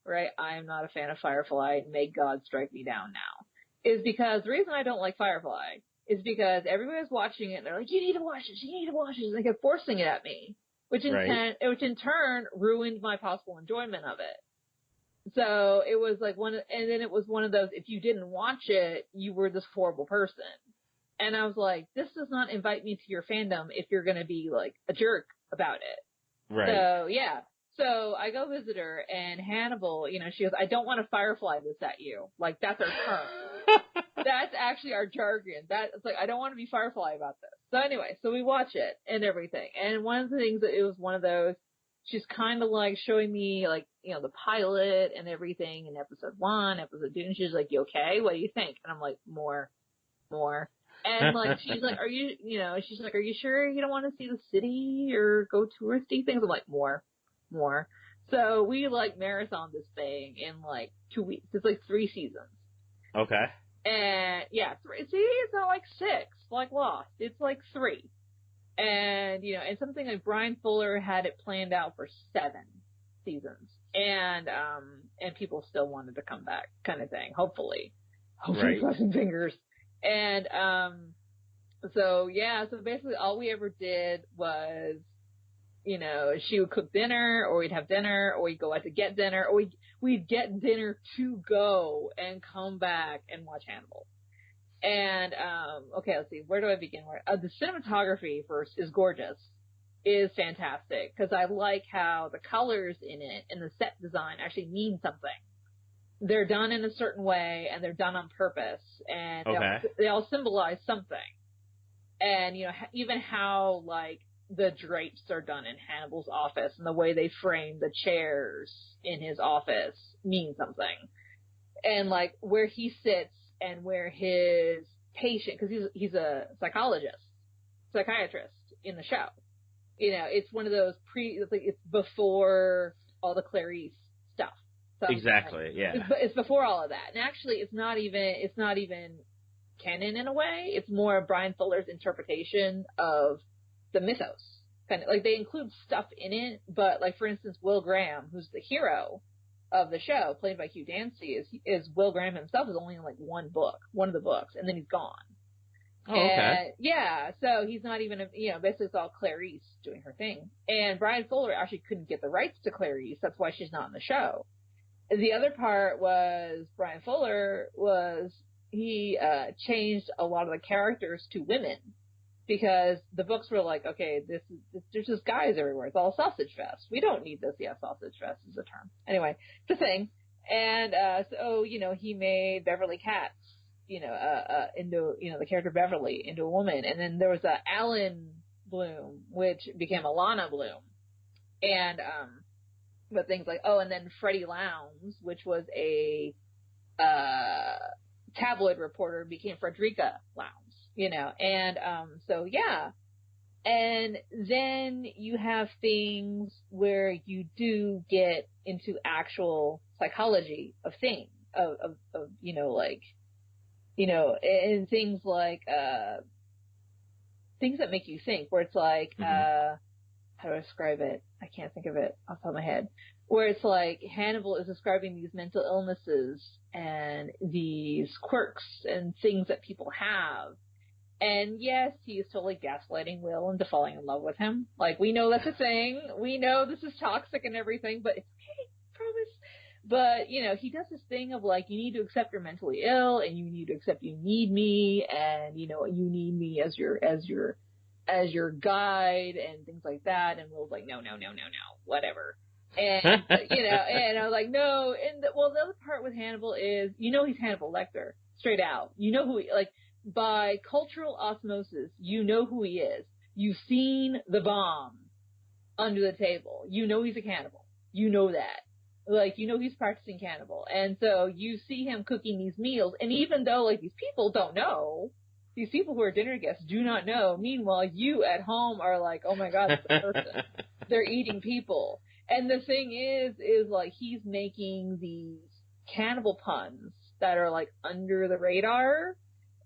[SPEAKER 3] right? I am not a fan of Firefly. May God strike me down now. Is because the reason I don't like Firefly is because everybody's watching it and they're like, you need to watch it, you need to watch it. And they kept forcing it at me, which in turn ruined my possible enjoyment of it. So it was like and then it was one of those, if you didn't watch it, you were this horrible person. And I was like, this does not invite me to your fandom if you're going to be like a jerk about it.
[SPEAKER 2] Right.
[SPEAKER 3] So yeah. So I go visit her and Hannibal, she goes, I don't want to Firefly this at you. Like that's our term. That's actually our jargon. It's like, I don't want to be Firefly about this. So anyway, so we watch it and everything. And one of the things that it was one of those, she's kind of like showing me like, the pilot and everything in episode 1, episode 2, and she's like, you okay? What do you think? And I'm like, more. And like, she's like, are you sure you don't want to see the city or go touristy things? I'm like, more. So we like marathon this thing in like 2 weeks. It's like 3 seasons.
[SPEAKER 2] Okay.
[SPEAKER 3] And yeah, 3. See, it's not like 6, like Lost. It's like 3. And, and something like Brian Fuller had it planned out for 7 seasons. And people still wanted to come back kind of thing. Hopefully
[SPEAKER 2] right.
[SPEAKER 3] Crossing fingers. And, so basically all we ever did was, she would cook dinner or we'd have dinner or we'd go out to get dinner or we'd get dinner to go and come back and watch Hannibal. And, okay, let's see. Where do I begin? The cinematography first is gorgeous, is fantastic, because I like how the colors in it and the set design actually mean something. They're done in a certain way, and they're done on purpose, and they all symbolize something. And, even how, like, the drapes are done in Hannibal's office and the way they frame the chairs in his office mean something. And, like, where he sits and where his patient, because he's a psychiatrist in the show. It's one of those it's before all the Clarice stuff. So
[SPEAKER 2] exactly, yeah.
[SPEAKER 3] It's before all of that. And actually, it's not even canon in a way. It's more Brian Fuller's interpretation of the mythos. Kind of like they include stuff in it, but like for instance, Will Graham, who's the hero of the show, played by Hugh Dancy, is Will Graham himself is only in like one of the books, and then he's gone.
[SPEAKER 2] Oh, okay.
[SPEAKER 3] Yeah, so he's not even, basically it's all Clarice doing her thing. And Brian Fuller actually couldn't get the rights to Clarice, that's why she's not in the show. The other part was Brian Fuller he changed a lot of the characters to women. Because the books were like, okay, there's just guys everywhere. It's all sausage fest. We don't need this. Yeah, sausage fest is a term. Anyway, it's a thing. And, so, he made Beverly Katz, into, the character Beverly into a woman. And then there was Alan Bloom, which became Alana Bloom. And, but things like, and then Freddie Lowndes, which was a, tabloid reporter, became Frederica Lowndes. So yeah. And then you have things where you do get into actual psychology of things, and things like, things that make you think, where it's like, how do I describe it? I can't think of it off the top of my head. Where it's like Hannibal is describing these mental illnesses and these quirks and things that people have. And yes, he is totally gaslighting Will into falling in love with him. Like, we know that's a thing. We know this is toxic and everything, but it's okay, promise. But, he does this thing of like, you need to accept you're mentally ill and you need to accept you need me and, you need me as your guide and things like that. And Will's like, no, whatever. And, and I was like, no. And the other part with Hannibal is, he's Hannibal Lecter, straight out. Who by cultural osmosis, who he is. You've seen the bomb under the table. He's a cannibal. you know that. Like, you know he's practicing cannibal. And so you see him cooking these meals, and even though, like, these people don't know, these people who are dinner guests do not know, meanwhile, you at home are like, oh my god, it's a person. They're eating people. And the thing is, like, he's making these cannibal puns that are, like, under the radar,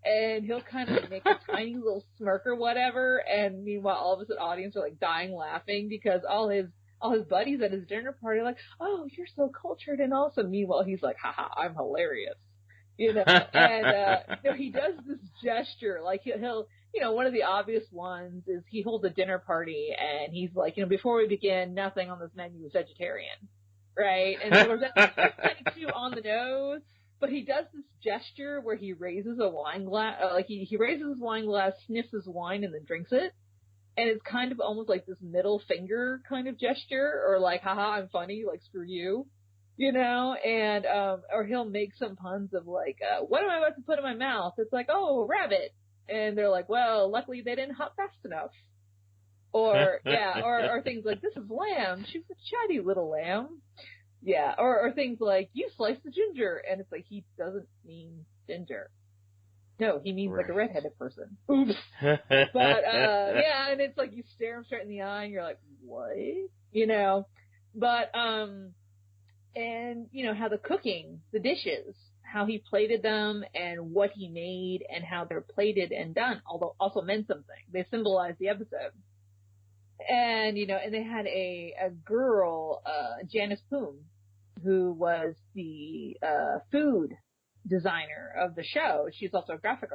[SPEAKER 3] and he'll kind of make a tiny little smirk or whatever, and meanwhile, all of us at audience are, like, dying laughing because all his buddies at his dinner party are like, oh, you're so cultured and awesome. Meanwhile, he's like, haha, I'm hilarious. You know, and, you know, he does this gesture, like he'll, you know, one of the obvious ones is he holds a dinner party and he's like, you know, before we begin, nothing on this menu is vegetarian, right? And so that's kind of too on the nose, but he does this gesture where he raises a wine glass, like he raises his wine glass, sniffs his wine, and then drinks it. And it's kind of almost like this middle finger kind of gesture, or like, haha, I'm funny, like, screw you. You know, and, or he'll make some puns of like, what am I about to put in my mouth? It's like, oh, rabbit. And they're like, well, luckily they didn't hop fast enough. Or, yeah, or things like, this is lamb. She's a chatty little lamb. Yeah, or things like, you slice the ginger. And it's like, he doesn't mean ginger. No, he means like a redheaded person. Oops. But, yeah, and it's like, you stare him straight in the eye and you're like, what? You know? But, and, you know, how the cooking, the dishes, how he plated them and what he made and how they're plated and done, although also meant something. They symbolized the episode. And, you know, and they had a girl, Janice Poon, who was the, food designer of the show. She's also a graphic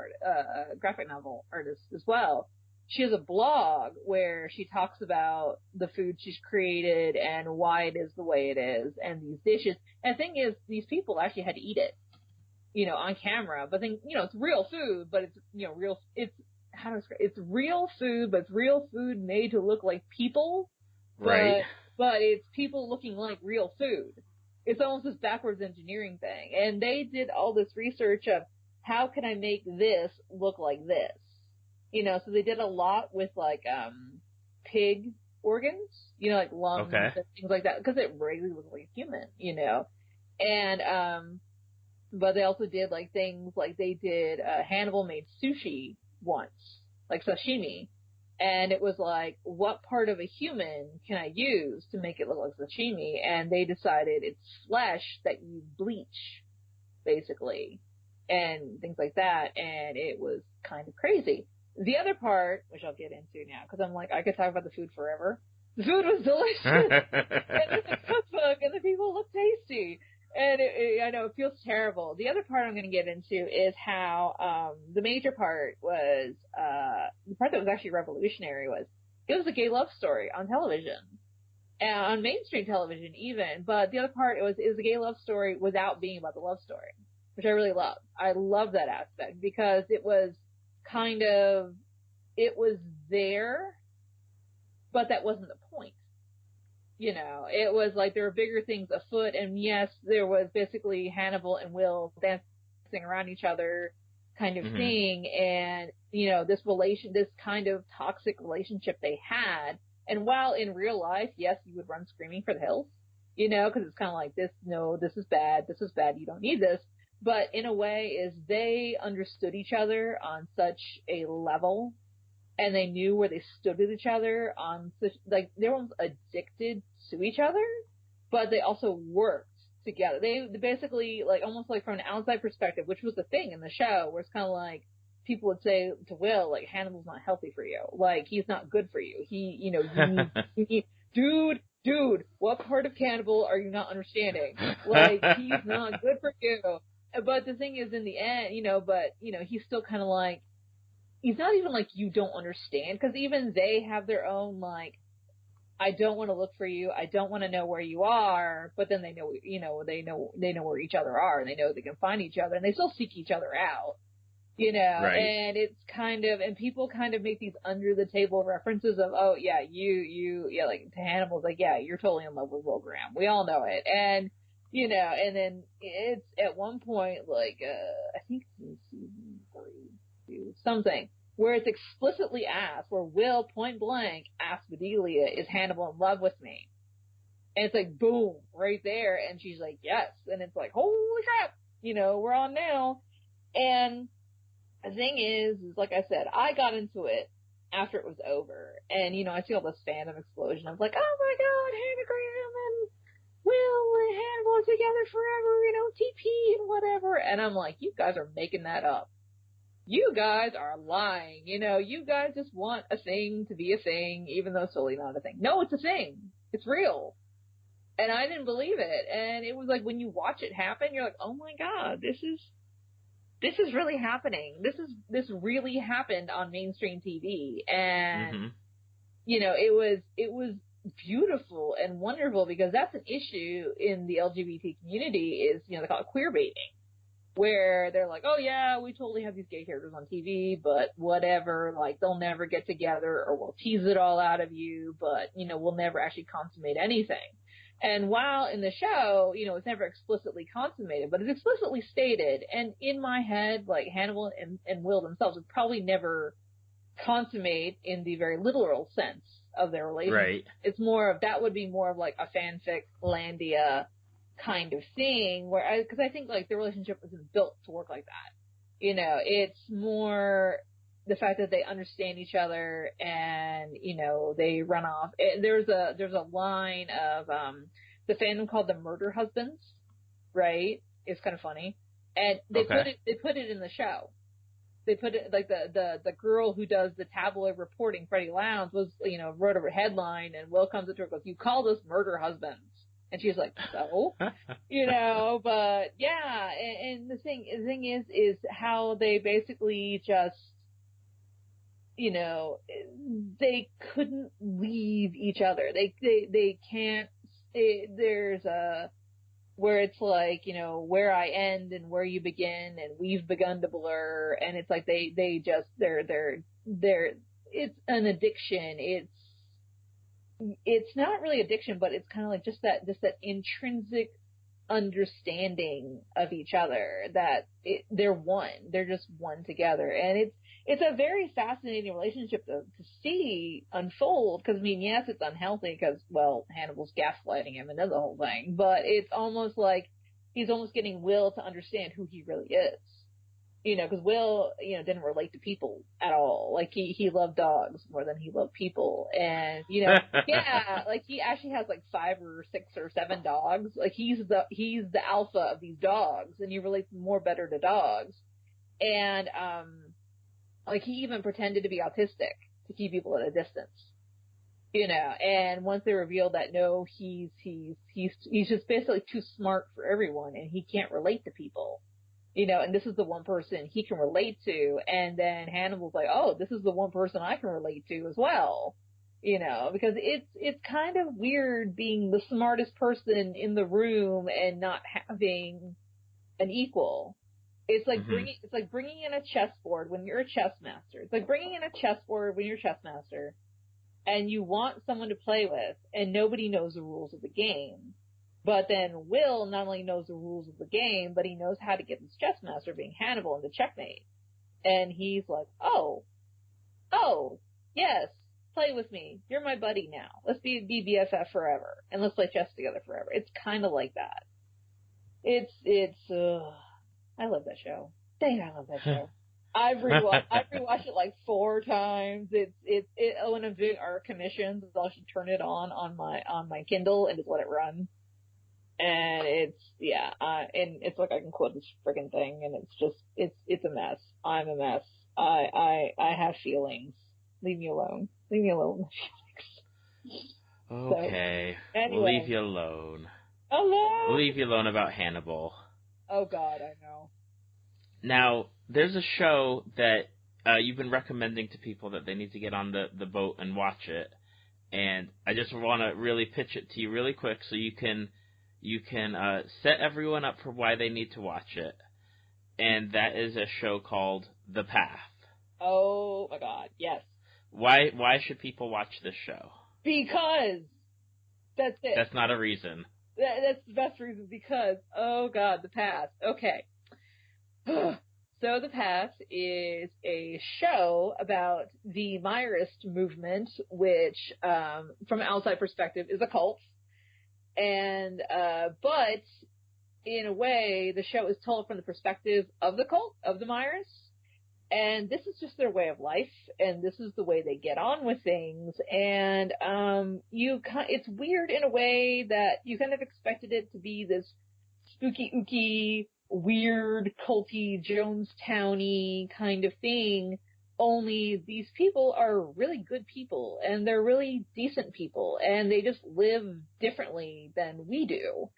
[SPEAKER 3] novel artist as well. She has a blog where she talks about the food she's created and why it is the way it is and these dishes. And the thing is, these people actually had to eat it, you know, on camera. But then, you know, it's real food, but it's, you know, it's real food, but it's real food made to look like people.
[SPEAKER 2] Right.
[SPEAKER 3] But it's people looking like real food. It's almost this backwards engineering thing. And they did all this research of how can I make this look like this? You know, so they did a lot with, like, pig organs, you know, like lungs and things like that, because it really looks like a human, you know. And, but they also did, like, things like they did, Hannibal made sushi once, like sashimi. And it was like, what part of a human can I use to make it look like sashimi? And they decided it's flesh that you bleach, basically, and things like that. And it was kind of crazy. The other part, which I'll get into now, because I'm like, I could talk about the food forever. The food was delicious. And it's a cookbook, and the people look tasty. And I know it feels terrible. The other part I'm going to get into is how the major part was, the part that was actually revolutionary was, it was a gay love story on television. And on mainstream television even. But the other part, it was a gay love story without being about the love story, which I really love. I love that aspect because it was kind of, it was there, but that wasn't the point. You know, it was like there were bigger things afoot, and yes, there was basically Hannibal and Will dancing around each other kind of thing, and, you know, this kind of toxic relationship they had, and while in real life, yes, you would run screaming for the hills, you know, because it's kind of like, this is bad, you don't need this. But in a way, is they understood each other on such a level, and they knew where they stood with each other on such, like, they were almost addicted to each other, but they also worked together. They basically, like, almost like from an outside perspective, which was the thing in the show, where it's kind of like, people would say to Will, like, Hannibal's not healthy for you. Like, he's not good for you. He, you know, you need, dude, what part of Cannibal are you not understanding? Like, he's not good for you. But the thing is, in the end, you know, he's still kind of like, he's not even like, you don't understand, because even they have their own, like, I don't want to look for you, I don't want to know where you are, but then they know, you know, they know where each other are, and they know they can find each other, and they still seek each other out, you know, and it's kind of, and people kind of make these under the table references of, oh yeah, yeah, like, to Hannibal's like, yeah, you're totally in love with Will Graham, we all know it, and, you know, and then it's at one point, like, I think it's in season 3, something, where it's explicitly asked, where Will point blank asks Bedelia, is Hannibal in love with me? And it's like, boom, right there. And she's like, yes. And it's like, holy crap, we're on now. And the thing is like I said, I got into it after it was over. And, I see all this fandom explosion. I was like, oh my God, Hanagram and Will and Hannibal are together forever, TP and whatever. And I'm like, you guys are making that up. You guys are lying. You guys just want a thing to be a thing, even though it's totally not a thing. No, it's a thing. It's real. And I didn't believe it. And it was like, when you watch it happen, you're like, oh my God, this is really happening. This really happened on mainstream TV. And, it was beautiful and wonderful, because that's an issue in the LGBT community is, they call it queer baiting, where they're like, oh yeah, we totally have these gay characters on TV, but whatever, like they'll never get together, or we'll tease it all out of you, but, we'll never actually consummate anything. And while in the show, it's never explicitly consummated, but it's explicitly stated, and in my head, like Hannibal and Will themselves would probably never consummate in the very literal sense of their relationship.
[SPEAKER 2] Right.
[SPEAKER 3] It's more of, that would be more of like a fanfic Landia kind of thing, because I think like the relationship wasn't built to work like that. It's more the fact that they understand each other and, they run off. There's a line of, the fandom called the Murder Husbands, right? It's kind of funny. And they put it in the show. They put it, like the girl who does the tabloid reporting, Freddie Lowndes, was, wrote a headline, and Will comes up to her and goes, you call us murder husbands. And she's like, so, but yeah. And the thing is how they basically just, they couldn't leave each other. They can't, there's where it's like, where I end and where you begin, and we've begun to blur. And it's like, they just, they're, it's an addiction. It's not really addiction, but it's kind of like just that intrinsic understanding of each other, that they're one. They're just one together. And it's a very fascinating relationship to see unfold, because, yes, it's unhealthy because, well, Hannibal's gaslighting him and does the whole thing, but it's almost like he's almost getting Will to understand who he really is. Because Will, didn't relate to people at all. Like, he loved dogs more than he loved people. And, yeah, like, he actually has, like, 5 or 6 or 7 dogs. Like, he's the alpha of these dogs, and he relates more better to dogs. And, like, he even pretended to be autistic to keep people at a distance. And once they revealed that, no, he's just basically too smart for everyone, and he can't relate to people. And this is the one person he can relate to. And then Hannibal's like, oh, this is the one person I can relate to as well. Because it's kind of weird being the smartest person in the room and not having an equal. It's like bringing in a chessboard when you're a chess master. It's like bringing in a chessboard when you're a chess master, and you want someone to play with, and nobody knows the rules of the game. But then Will not only knows the rules of the game, but he knows how to get this chess master, being Hannibal, into checkmate. And he's like, oh, yes, play with me. You're my buddy now. Let's be BFF forever, and let's play chess together forever. It's kind of like that. I love that show. Dang, I love that show. I've rewatched it like 4 times. When I'm doing art commissions, I'll just turn it on my Kindle and just let it run. And and it's like I can quote this friggin' thing, and it's just, it's a mess. I'm a mess. I have feelings. Leave me alone. Leave me alone.
[SPEAKER 2] Okay.
[SPEAKER 3] So, anyway.
[SPEAKER 2] We'll leave you alone.
[SPEAKER 3] Alone?
[SPEAKER 2] We'll leave you alone about Hannibal.
[SPEAKER 3] Oh God, I know.
[SPEAKER 2] Now, there's a show that you've been recommending to people that they need to get on the boat and watch it. And I just want to really pitch it to you really quick so you can set everyone up for why they need to watch it. And that is a show called The Path.
[SPEAKER 3] Oh my God, yes.
[SPEAKER 2] Why should people watch this show?
[SPEAKER 3] Because that's it.
[SPEAKER 2] That's not a reason.
[SPEAKER 3] That's the best reason, because, oh God, The Path. Okay. So The Path is a show about the Meyerist movement, which, from an outside perspective, is a cult. And, but in a way, the show is told from the perspective of the cult, of the Myers. And this is just their way of life, and this is the way they get on with things. And it's weird in a way that you kind of expected it to be this spooky, ooky, weird, culty, Jonestown-y kind of thing. Only these people are really good people, and they're really decent people, and they just live differently than we do.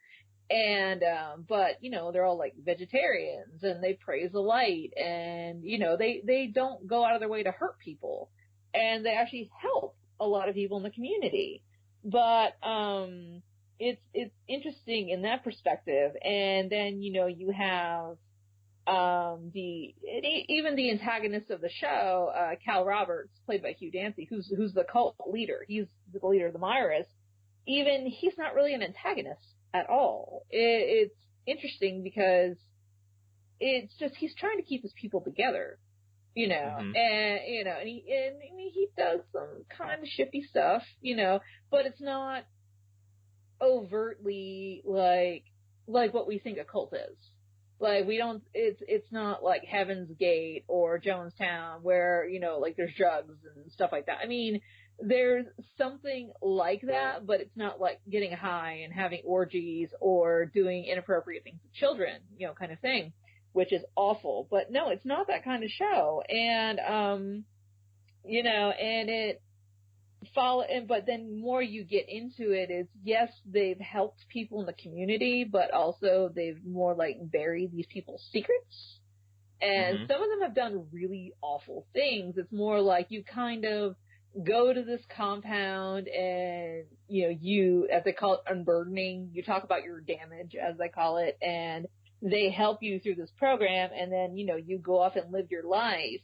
[SPEAKER 3] And, but, they're all like vegetarians, and they praise the light, and, they don't go out of their way to hurt people, and they actually help a lot of people in the community. But, it's interesting in that perspective. And then, you have, even the antagonist of the show, Cal Roberts, played by Hugh Dancy, who's the cult leader. He's the leader of the Myers. Even he's not really an antagonist at all. It's interesting because it's just he's trying to keep his people together, and he does some kind of shifty stuff, but it's not overtly like what we think a cult is. Like it's not like Heaven's Gate or Jonestown where like there's drugs and stuff like that. I mean, there's something like that, but it's not like getting high and having orgies or doing inappropriate things with children, kind of thing, which is awful. But no, it's not that kind of show. And, and it but then more you get into it is, yes, they've helped people in the community, but also they've more like buried these people's secrets. And some of them have done really awful things. It's more like you kind of go to this compound and, you, as they call it, unburdening, you talk about your damage, as they call it, and they help you through this program, and then, you go off and live your life,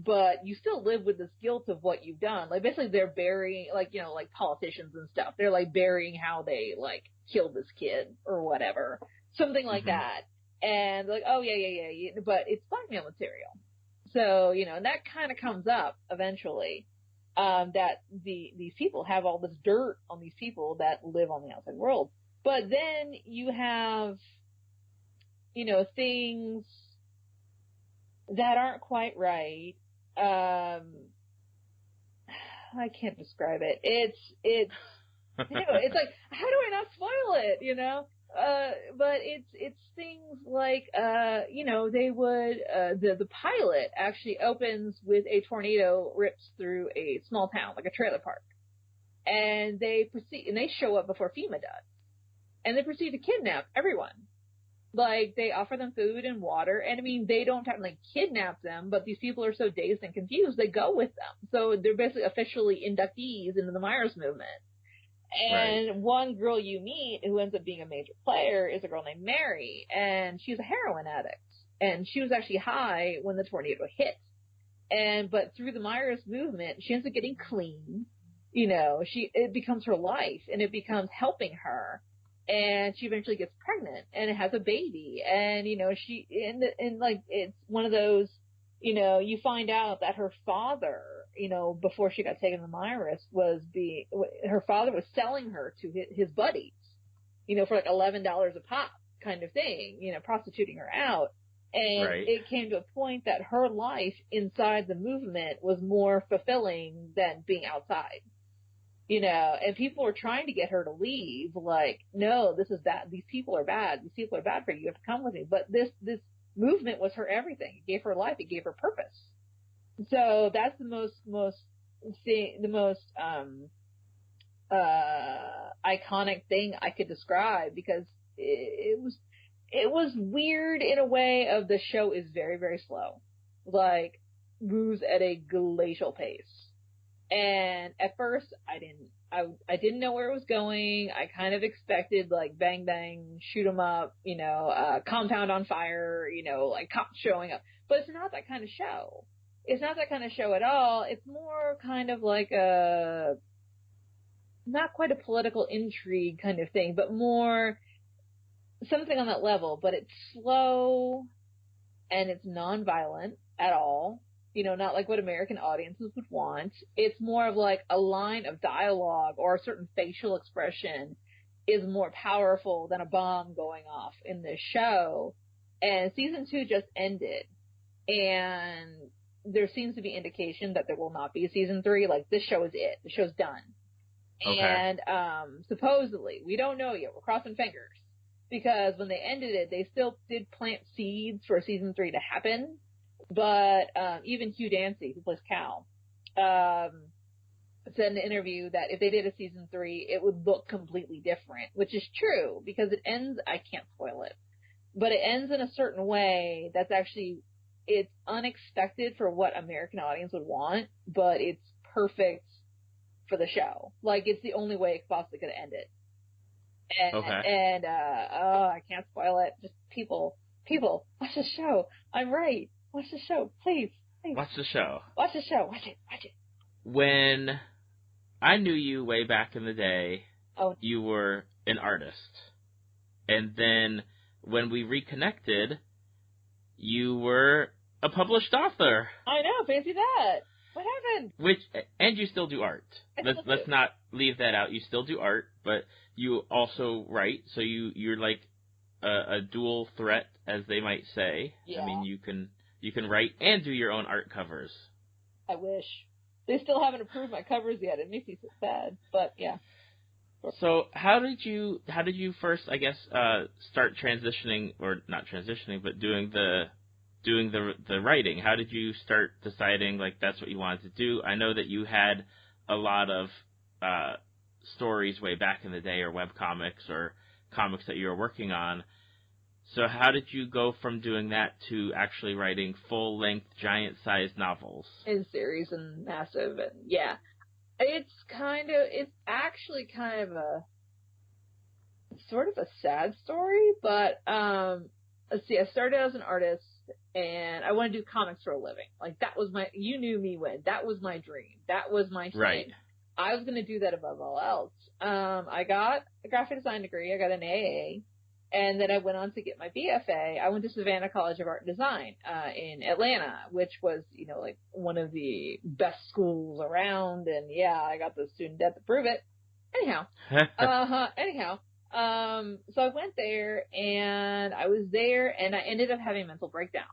[SPEAKER 3] but you still live with this guilt of what you've done. Like, basically they're burying, like, like politicians and stuff, they're like burying how they, like, killed this kid or whatever. Something like that. And like, oh yeah, but it's blackmail material. So, and that kind of comes up eventually. That these people have all this dirt on these people that live on the outside world. But then you have, things that aren't quite right. I can't describe it. It's it's like, how do I not spoil it, but it's things like, they would, the pilot actually opens with a tornado rips through a small town, like a trailer park. And they show up before FEMA does. And they proceed to kidnap everyone. Like, they offer them food and water, and I mean, they don't have to, like, kidnap them, but these people are so dazed and confused, they go with them. So they're basically officially inductees into the Myers movement. And one girl you meet who ends up being a major player is a girl named Mary, and she's a heroin addict. And she was actually high when the tornado hit. But through the Myers movement, she ends up getting clean. It becomes her life, and it becomes helping her. And she eventually gets pregnant and has a baby. And, it's one of those, you find out that her father, before she got taken to the Myers, her father was selling her to his buddies, for like $11 a pop kind of thing, prostituting her out. And it came to a point that her life inside the movement was more fulfilling than being outside. And people were trying to get her to leave, like, no, this is bad. These people are bad. These people are bad for you. You have to come with me. But this movement was her everything. It gave her life. It gave her purpose. So that's the most iconic thing I could describe, because it was weird in a way of the show is very, very slow, like moves at a glacial pace. And at first I didn't know where it was going. I kind of expected like bang bang, shoot 'em up, compound on fire, like cops showing up. But it's not that kind of show. It's not that kind of show at all. It's more kind of like not quite a political intrigue kind of thing, but more something on that level. But it's slow and it's non-violent at all. Not like what American audiences would want. It's more of like a line of dialogue or a certain facial expression. is more powerful than a bomb going off in this show. And season 2 just ended, and there seems to be indication that there will not be a season 3. Like, this show is it. The show's done.
[SPEAKER 2] Okay.
[SPEAKER 3] And supposedly, we don't know yet. We're crossing fingers, because when they ended it, they still did plant seeds for season 3 to happen. But even Hugh Dancy, who plays Cal, said in an interview that if they did a season 3, it would look completely different, which is true, because it ends, I can't spoil it, but it ends in a certain way that's actually, it's unexpected for what American audience would want, but it's perfect for the show. Like, it's the only way it possibly could have ended. And I can't spoil it. Just people, watch the show. I'm right. Watch the show, please.
[SPEAKER 2] Watch the show.
[SPEAKER 3] Watch the show. Watch it.
[SPEAKER 2] When I knew you way back in the day, you were an artist. And then when we reconnected, you were a published author.
[SPEAKER 3] I know, fancy that. What happened?
[SPEAKER 2] And you still do art. Let's not leave that out. You still do art, but you also write, so you're like a dual threat, as they might say.
[SPEAKER 3] Yeah.
[SPEAKER 2] I mean, you can write and do your own art covers.
[SPEAKER 3] I wish. They still haven't approved my covers yet. It makes me so sad, but yeah.
[SPEAKER 2] So how did you first, I guess, start transitioning, or not transitioning, but doing the writing? How did you start deciding, like, that's what you wanted to do? I know that you had a lot of stories way back in the day, or webcomics, or comics that you were working on. So how did you go from doing that to actually writing full-length, giant-sized novels?
[SPEAKER 3] In series and massive, and yeah. It's actually kind of sort of a sad story, but let's see, I started as an artist, and I want to do comics for a living. Like, that was you knew me when, that was my dream. That was my thing.
[SPEAKER 2] Right.
[SPEAKER 3] I was going to do that above all else. I got a graphic design degree, I got an AA, and then I went on to get my BFA. I went to Savannah College of Art and Design in Atlanta, which was, like one of the best schools around. And yeah, I got the student debt to prove it. Anyhow, so I went there, and I was there, and I ended up having a mental breakdown,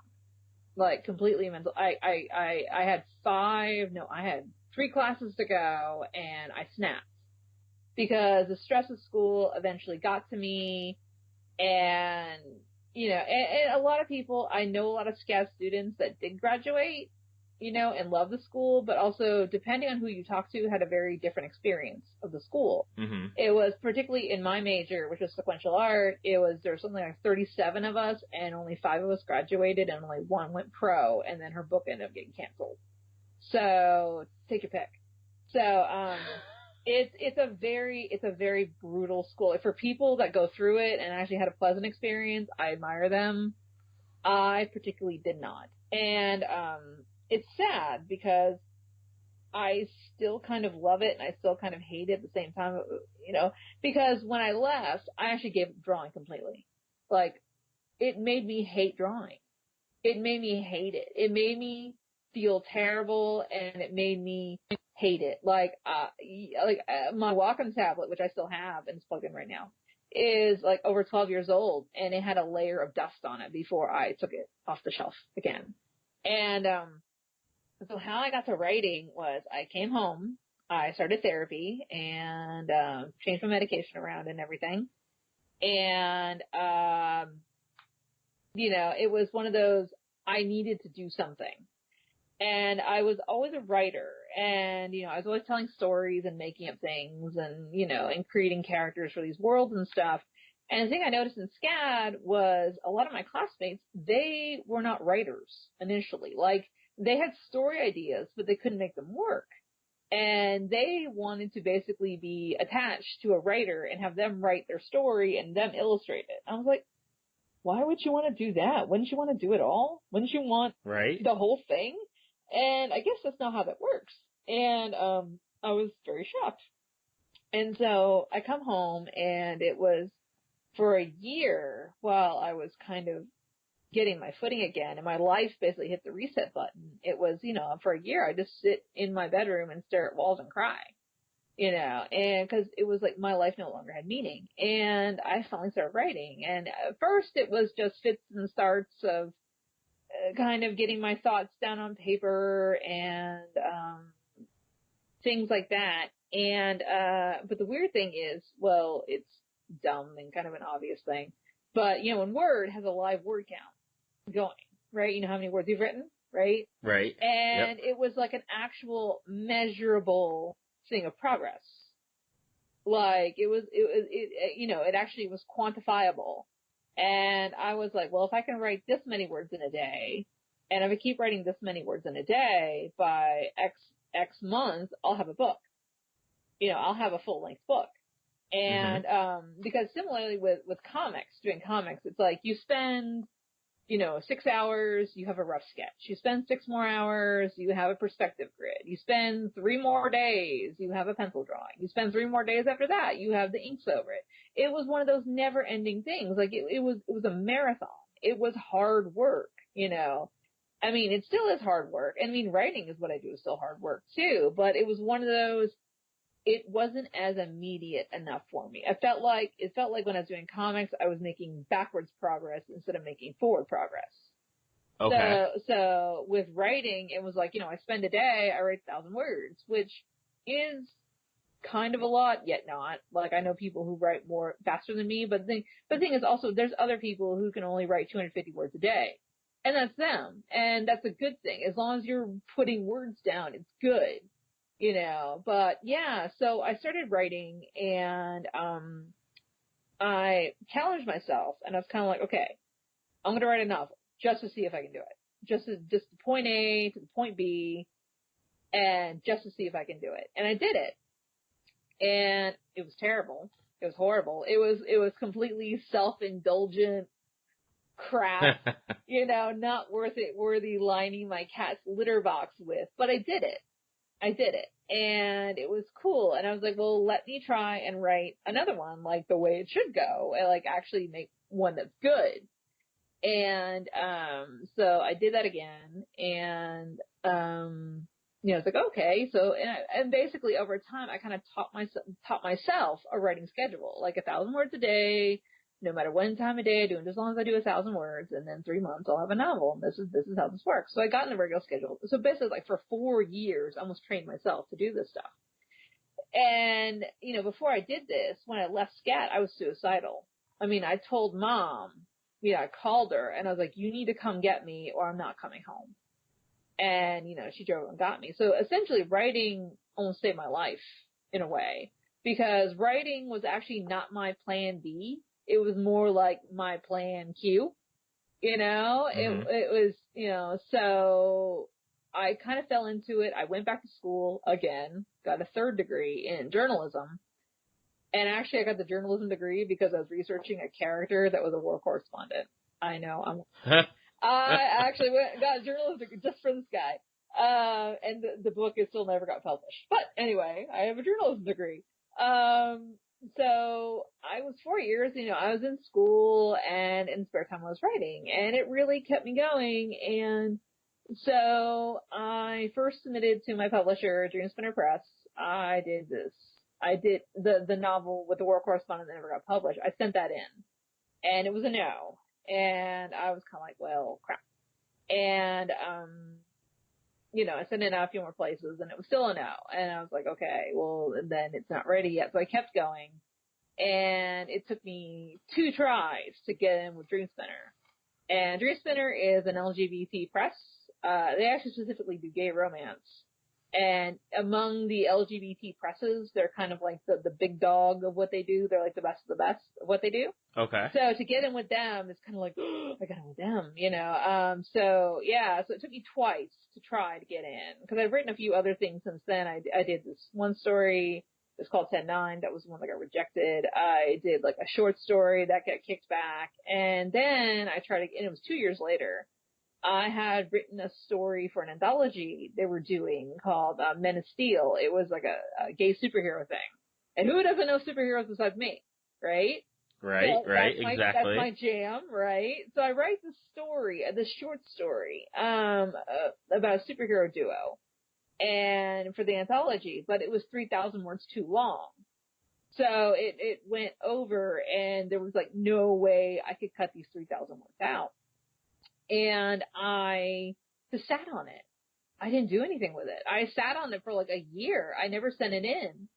[SPEAKER 3] like completely mental. I had 3 classes to go, and I snapped because the stress of school eventually got to me. And, and a lot of people, I know a lot of SCAD students that did graduate, and love the school, but also, depending on who you talk to, had a very different experience of the school.
[SPEAKER 2] Mm-hmm.
[SPEAKER 3] It was, particularly in my major, which was sequential art, there was something like 37 of us, and only 5 of us graduated, and only 1 went pro, and then her book ended up getting canceled. So, take your pick. So, it's a very brutal school. For people that go through it and actually had a pleasant experience, I admire them. I particularly did not. And it's sad because I still kind of love it and I still kind of hate it at the same time, because when I left, I actually gave up drawing completely. Like, it made me hate drawing. It made me hate it. It made me feel terrible, and it made me hate it. Like my Wacom tablet, which I still have and it's plugged in right now, is like over 12 years old, and it had a layer of dust on it before I took it off the shelf again. And so how I got to writing was, I came home, I started therapy, and changed my medication around and everything. And it was one of those, I needed to do something. And I was always a writer, and, I was always telling stories and making up things and, and creating characters for these worlds and stuff. And the thing I noticed in SCAD was a lot of my classmates, they were not writers initially. Like, they had story ideas, but they couldn't make them work. And they wanted to basically be attached to a writer and have them write their story and them illustrate it. I was like, why would you want to do that? Wouldn't you want to do it all? Wouldn't you want the whole thing? And I guess that's not how that works. And I was very shocked. And so I come home, and it was for a year while I was kind of getting my footing again, and my life basically hit the reset button. It was, for a year I just sit in my bedroom and stare at walls and cry. and because it was like my life no longer had meaning. And I finally started writing. And at first it was just fits and starts of kind of getting my thoughts down on paper and things like that. And but the weird thing is, well, it's dumb and kind of an obvious thing, but when Word has a live word count going, right? You know how many words you've written, right?
[SPEAKER 2] Right.
[SPEAKER 3] And it was like an actual measurable thing of progress. Like it actually was quantifiable. And I was like, well, if I can write this many words in a day, and if I keep writing this many words in a day, by X months, I'll have a book. I'll have a full length book. And because similarly with doing comics, it's like you spend 6 hours, you have a rough sketch. You spend 6 more hours, you have a perspective grid. You spend 3 more days, you have a pencil drawing. You spend 3 more days after that, you have the inks over it. It was one of those never ending things. Like it was a marathon. It was hard work, I mean, it still is hard work. I mean, writing is what I do is still hard work too, but it was one of those, it wasn't as immediate enough for me. It felt like when I was doing comics, I was making backwards progress instead of making forward progress.
[SPEAKER 2] Okay.
[SPEAKER 3] So with writing, it was like, I spend a day, I write 1,000 words, which is kind of a lot, yet not. Like, I know people who write more faster than me, but the thing is also, there's other people who can only write 250 words a day. And that's them. And that's a good thing. As long as you're putting words down, it's good. But yeah, so I started writing, and I challenged myself, and I was kind of like, okay, I'm going to write a novel just to see if I can do it. Just the point A to the point B, and just to see if I can do it. And I did it. And it was terrible. It was horrible. It was completely self-indulgent crap, not worthy lining my cat's litter box with, but I did it. And it was cool. And I was like, well, let me try and write another one like the way it should go, and like actually make one that's good. And so I did that again, and it's like, okay. So and basically over time I kind of taught myself a writing schedule, like 1,000 words a day, no matter when time of day I do it, as long as I do 1,000 words, and then 3 months I'll have a novel. And this is how this works. So I got in a regular schedule. So basically, like for 4 years, I almost trained myself to do this stuff. And before I did this, when I left Scat, I was suicidal. I mean, I told Mom, I called her, and I was like, you need to come get me, or I'm not coming home. And she drove and got me. So essentially, writing almost saved my life in a way, because writing was actually not my plan B. It was more like my plan Q, it was, so I kind of fell into it. I went back to school again, got a 3rd degree in journalism. And actually I got the journalism degree because I was researching a character that was a war correspondent. I know, I actually got a journalism degree just for this guy. And the book is still never got published. But anyway, I have a journalism degree. So I was 4 years, I was in school, and in spare time I was writing, and it really kept me going. And so I first submitted to my publisher, Dream Spinner Press. I did the novel with the war correspondent that never got published. I sent that in, and it was a no. And I was kind of like, well, crap. And, I sent it out a few more places, and it was still a no. And I was like, okay, well, then it's not ready yet. So I kept going, and it took me 2 tries to get in with Dream Spinner. And Dream Spinner is an LGBT press. They actually specifically do gay romance. And among the LGBT presses, they're kind of like the big dog of what they do. They're like the best of the best of what they do.
[SPEAKER 2] Okay.
[SPEAKER 3] So to get in with them is kind of like, I got in with them, So yeah, so it took me twice to try to get in, because I've written a few other things since then. I did this one story. It's called 10-9. That was the one that got rejected. I did like a short story that got kicked back. And then I tried again. It was 2 years later. I had written a story for an anthology they were doing called Men of Steel. It was like a gay superhero thing. And who doesn't know superheroes besides me, right?
[SPEAKER 2] Right,
[SPEAKER 3] so
[SPEAKER 2] right,
[SPEAKER 3] exactly.
[SPEAKER 2] exactly.
[SPEAKER 3] That's my jam, right? So I write this short story, about a superhero duo. and for the anthology, but it was 3,000 words too long. So it went over, and there was like no way I could cut these 3,000 words out. And I just sat on it. I didn't do anything with it. I sat on it for like a year. I never sent it in.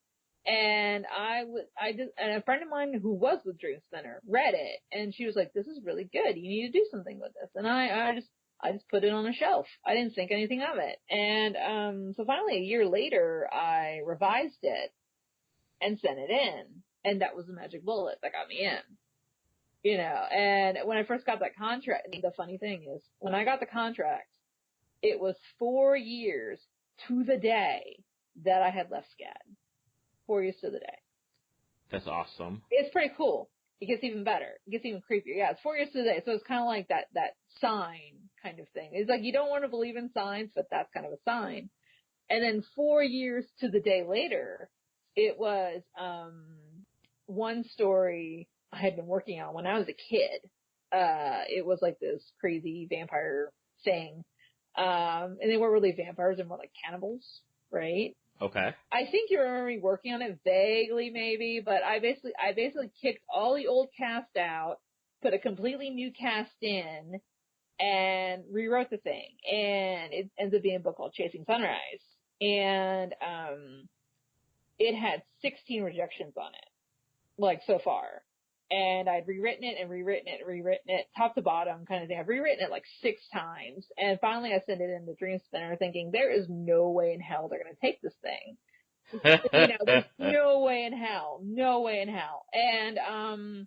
[SPEAKER 3] And and a friend of mine who was with Dream Spinner read it, and she was like, "This is really good. You need to do something with this." And I just put it on a shelf. I didn't think anything of it. And so finally a year later, I revised it and sent it in, and that was the magic bullet that got me in. And when I first got that contract, the funny thing is, when I got the contract, it was 4 years to the day that I had left SCAD. 4 years to the day.
[SPEAKER 2] That's awesome.
[SPEAKER 3] It's pretty cool. It gets even better. It gets even creepier. Yeah, it's 4 years to the day. So it's kind of like that sign kind of thing. It's like you don't want to believe in signs, but that's kind of a sign. And then 4 years to the day later, it was one story I had been working on when I was a kid. It was like this crazy vampire thing. And they weren't really vampires, they were more like cannibals, right?
[SPEAKER 2] Okay.
[SPEAKER 3] I think you remember me working on it vaguely, maybe, but I basically kicked all the old cast out, put a completely new cast in, and rewrote the thing. And it ends up being a book called Chasing Sunrise. And it had 16 rejections on it, like so far. And I'd rewritten it, top to bottom kind of thing. I've rewritten it like 6 times. And finally I sent it in the Dream Spinner thinking, there is no way in hell they're going to take this thing. There's no way in hell. And,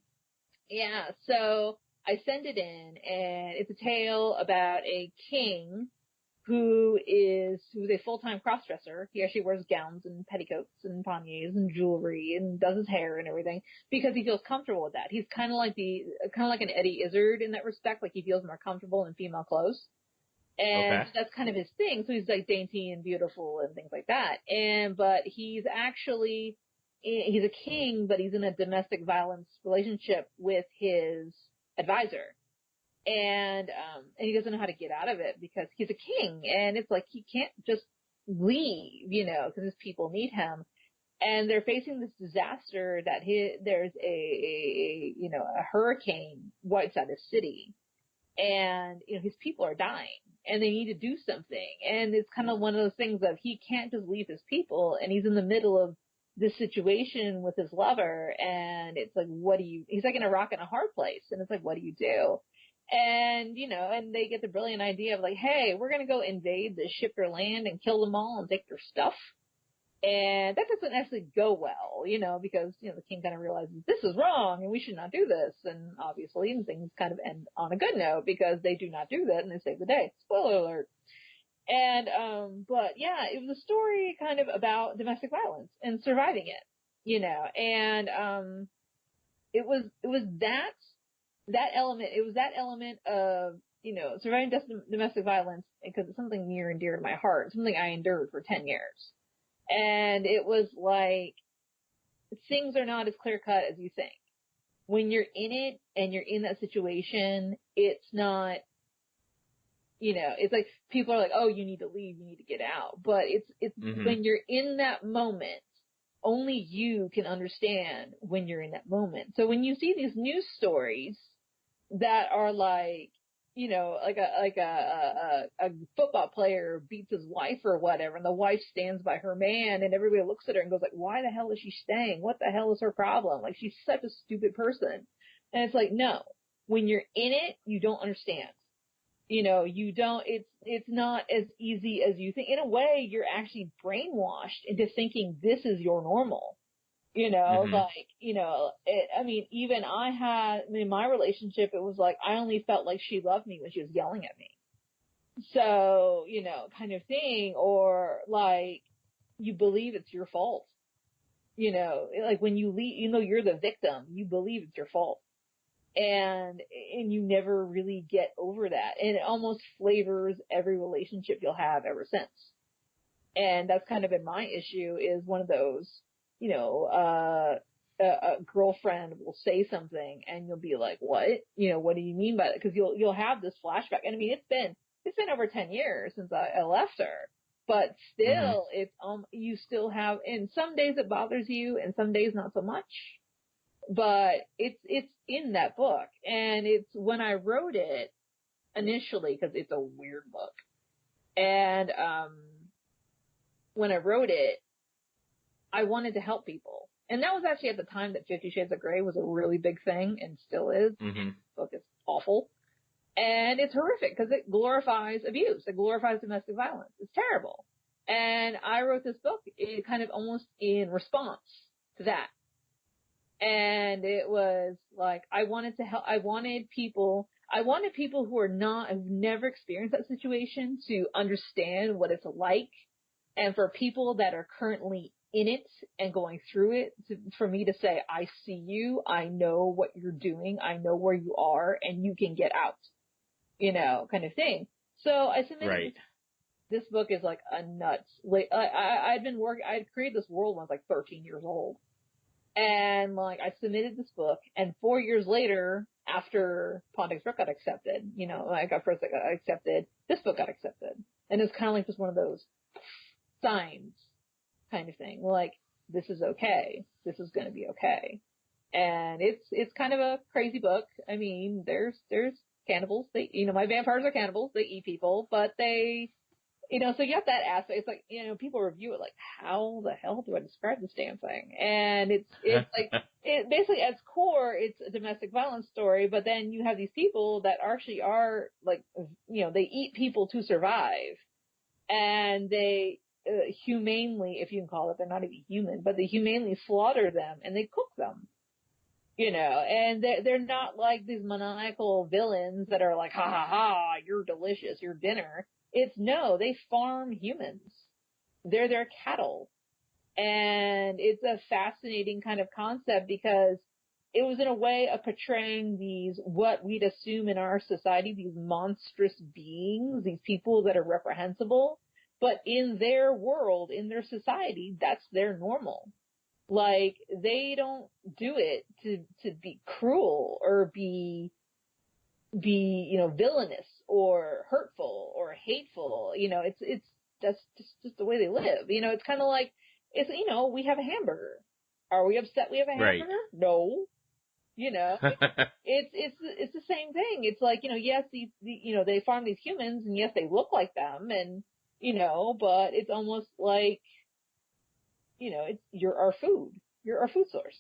[SPEAKER 3] yeah, so I send it in, and it's a tale about a king who's a full-time cross-dresser. He actually wears gowns and petticoats and panniers and jewelry and does his hair and everything because he feels comfortable with that. He's kind of like an Eddie Izzard in that respect. Like, he feels more comfortable in female clothes. And that's kind of his thing. So he's like dainty and beautiful and things like that. But he's a king, but he's in a domestic violence relationship with his advisor. And he doesn't know how to get out of it because he's a king, and it's like he can't just leave, because his people need him. And they're facing this disaster that there's a hurricane wipes out his city, and his people are dying, and they need to do something. And it's kind of one of those things of he can't just leave his people, and he's in the middle of this situation with his lover, and it's like, he's like in a rock and a hard place, and it's like, what do you do? And, and they get the brilliant idea of like, hey, we're going to go invade the ship or land and kill them all and take their stuff. And that doesn't actually go well, because, the king kind of realizes this is wrong and we should not do this. And obviously things kind of end on a good note because they do not do that and they save the day. Spoiler alert. And, but yeah, it was a story kind of about domestic violence and surviving it, and, it was that element of, surviving domestic violence, because it's something near and dear to my heart, something I endured for 10 years. And it was like, things are not as clear cut as you think. When you're in it and you're in that situation, it's not, it's like people are like, oh, you need to leave, you need to get out. But it's when you're in that moment, only you can understand when you're in that moment. So when you see these news stories that are like, like a football player beats his wife or whatever, and the wife stands by her man, and everybody looks at her and goes like, why the hell is she staying? What the hell is her problem? Like, she's such a stupid person. And it's like, no, when you're in it, you don't understand. You don't, it's not as easy as you think. In a way, you're actually brainwashed into thinking this is your normal. Even in my relationship, it was like, I only felt like she loved me when she was yelling at me. So, kind of thing, or like, you believe it's your fault. Like when you leave, you're the victim, you believe it's your fault. And you never really get over that. And it almost flavors every relationship you'll have ever since. And that's kind of been my issue, is one of those, a girlfriend will say something and you'll be like, what? What do you mean by that? Because you'll have this flashback. And I mean, it's been over 10 years since I left her. but still, it's you still have, and some days it bothers you, and some days not so much. But it's in that book, and it's when I wrote it initially, because it's a weird book, and when I wrote it, I wanted to help people, and that was actually at the time that 50 Shades of Grey was a really big thing, and still is. The book is awful. And it's horrific because it glorifies abuse. It glorifies domestic violence. It's terrible. And I wrote this book kind of almost in response to that. And it was like, I wanted to help. I wanted people who've never experienced that situation to understand what it's like. And for people that are currently in it and going through it, for me to say, I see you. I know what you're doing. I know where you are, and you can get out. Kind of thing. So I submitted this book is like a nuts. Like I'd created this world when I was like 13 years old, and like I submitted this book, and 4 years later, after Pontiac's book got accepted, I got accepted, this book got accepted, and it's kind of like just one of those signs, kind of thing. Like, this is okay. This is going to be okay, and it's kind of a crazy book. I mean, there's cannibals. My vampires are cannibals. They eat people, but they, so you have that aspect. It's like, people review it like, how the hell do I describe this damn thing? And it's like, it basically at its core, it's a domestic violence story, but then you have these people that actually are like, they eat people to survive, and they humanely, if you can call it, they're not even human, but they humanely slaughter them and they cook them. And they're not like these maniacal villains that are like, ha ha ha, you're delicious, you're dinner. They farm humans. They're their cattle. And it's a fascinating kind of concept because it was in a way of portraying what we'd assume in our society, these monstrous beings, these people that are reprehensible, but in their world, in their society, that's their normal. Like, they don't do it to be cruel or be villainous or hurtful or hateful. That's just the way they live. It's kind of like, we have a hamburger. Are we upset we have a hamburger?
[SPEAKER 2] Right.
[SPEAKER 3] No. It's the same thing. It's like, yes, they farm these humans, and yes, they look like them, and, but it's almost like, you're our food. You're our food source.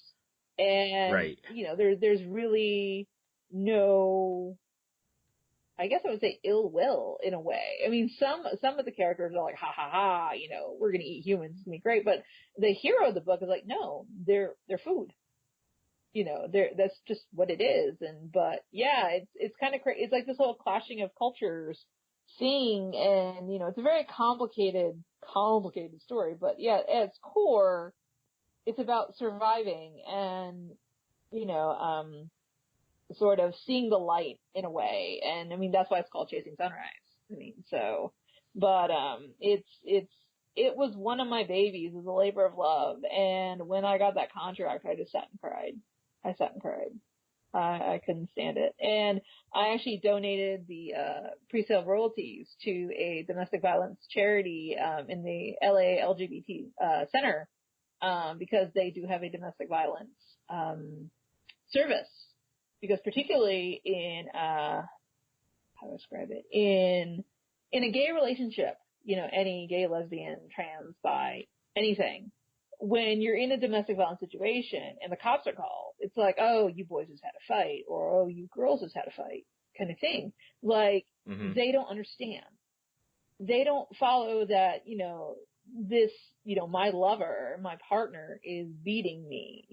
[SPEAKER 3] And, there's really no, I guess I would say, ill will in a way. I mean, some of the characters are like, ha ha ha, we're going to eat humans. It's going to be great. But the hero of the book is like, no, they're food. That's just what it is. But yeah, it's kind of crazy. It's like this whole clashing of cultures seeing, and, it's a very complicated story, but yeah, at its core, it's about surviving and, sort of seeing the light in a way. And I mean, that's why it's called Chasing Sunrise. I mean, but it was one of my babies. It was a labor of love. And when I got that contract, I just sat and cried. I couldn't stand it. And I actually donated the pre-sale royalties to a domestic violence charity in the LA LGBT center because they do have a domestic violence service. Because particularly in how do I describe it? In a gay relationship, any gay, lesbian, trans, bi, anything, when you're in a domestic violence situation and the cops are called, it's like, oh, you boys just had a fight, or oh, you girls just had a fight, kind of thing. Like, they don't understand. They don't follow that, this, my lover, my partner is beating me,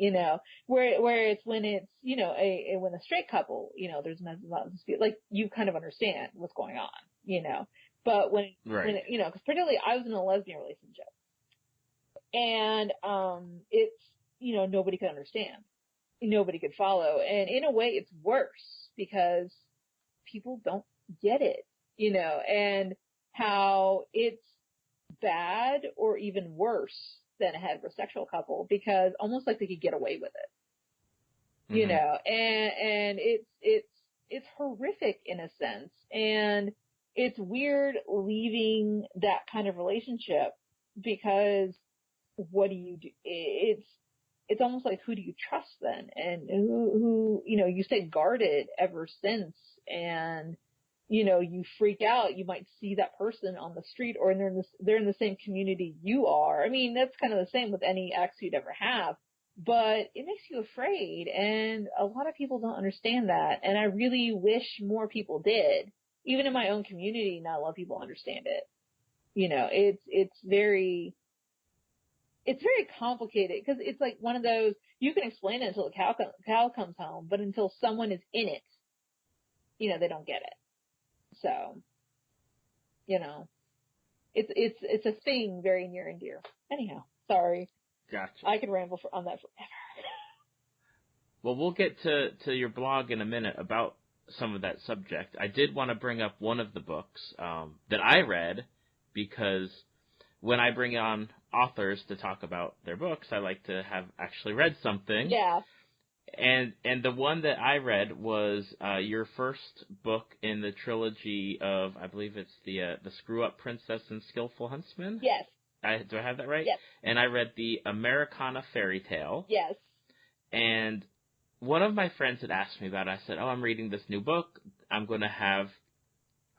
[SPEAKER 3] where it's when it's, when a straight couple, there's mental violence dispute, like, you kind of understand what's going on, but when because particularly I was in a lesbian relationship, and, it's, nobody could understand. Nobody could follow. And in a way, it's worse because people don't get it, and how it's bad or even worse than a heterosexual couple because almost like they could get away with it, and it's horrific in a sense. And it's weird leaving that kind of relationship because what do you do? It's almost like, who do you trust then? And who, you stay guarded ever since, and, you freak out. You might see that person on the street, or they're in the same community you are. I mean, that's kind of the same with any ex you'd ever have, but it makes you afraid. And a lot of people don't understand that. And I really wish more people did. Even in my own community, not a lot of people understand it. It's very complicated, because it's like one of those, you can explain it until the cow comes home, but until someone is in it, they don't get it. So, it's a thing very near and dear. Anyhow, sorry.
[SPEAKER 2] Gotcha.
[SPEAKER 3] I could ramble on that forever.
[SPEAKER 2] Well, we'll get to your blog in a minute about some of that subject. I did want to bring up one of the books that I read, because when I bring on authors to talk about their books, I like to have actually read something.
[SPEAKER 3] Yeah.
[SPEAKER 2] And the one that I read was your first book in the trilogy of, I believe it's the Screw Up Princess and Skillful Huntsman.
[SPEAKER 3] Yes.
[SPEAKER 2] Do I have that right?
[SPEAKER 3] Yes.
[SPEAKER 2] And I read the Americana Fairy Tale.
[SPEAKER 3] Yes.
[SPEAKER 2] And one of my friends had asked me about it. I said, I'm reading this new book. I'm going to have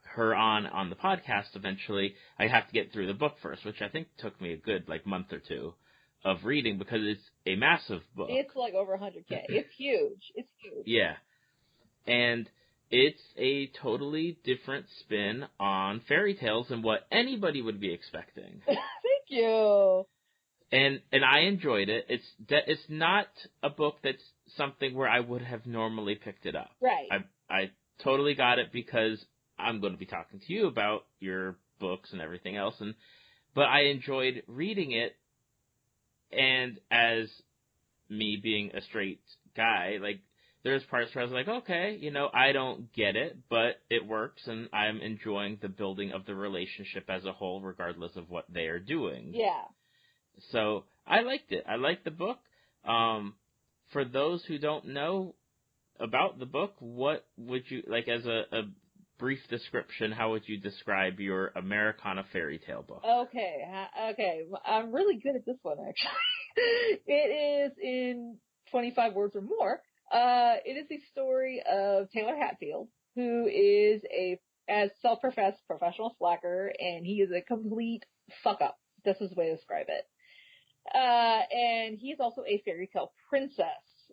[SPEAKER 2] her on the podcast eventually. I have to get through the book first, which I think took me a good month or two of reading, because it's a massive book.
[SPEAKER 3] It's like over 100K. It's huge. It's huge.
[SPEAKER 2] Yeah. And it's a totally different spin on fairy tales than what anybody would be expecting.
[SPEAKER 3] Thank you.
[SPEAKER 2] And I enjoyed it. It's not a book that's something where I would have normally picked it up.
[SPEAKER 3] Right.
[SPEAKER 2] I totally got it because I'm going to be talking to you about your books and everything else, but I enjoyed reading it. And as me being a straight guy, there's parts where I was like, okay, I don't get it, but it works, and I'm enjoying the building of the relationship as a whole, regardless of what they are doing.
[SPEAKER 3] Yeah.
[SPEAKER 2] So I liked it. I liked the book. For those who don't know about the book, what would you, as a brief description, how would you describe your Americana Fairy Tale book?
[SPEAKER 3] Okay. I'm really good at this one, actually. It is in 25 words or more. It is the story of Taylor Hatfield, who is as self-professed professional slacker, and he is a complete fuck-up. This is the way to describe it. And he's also a fairy tale princess,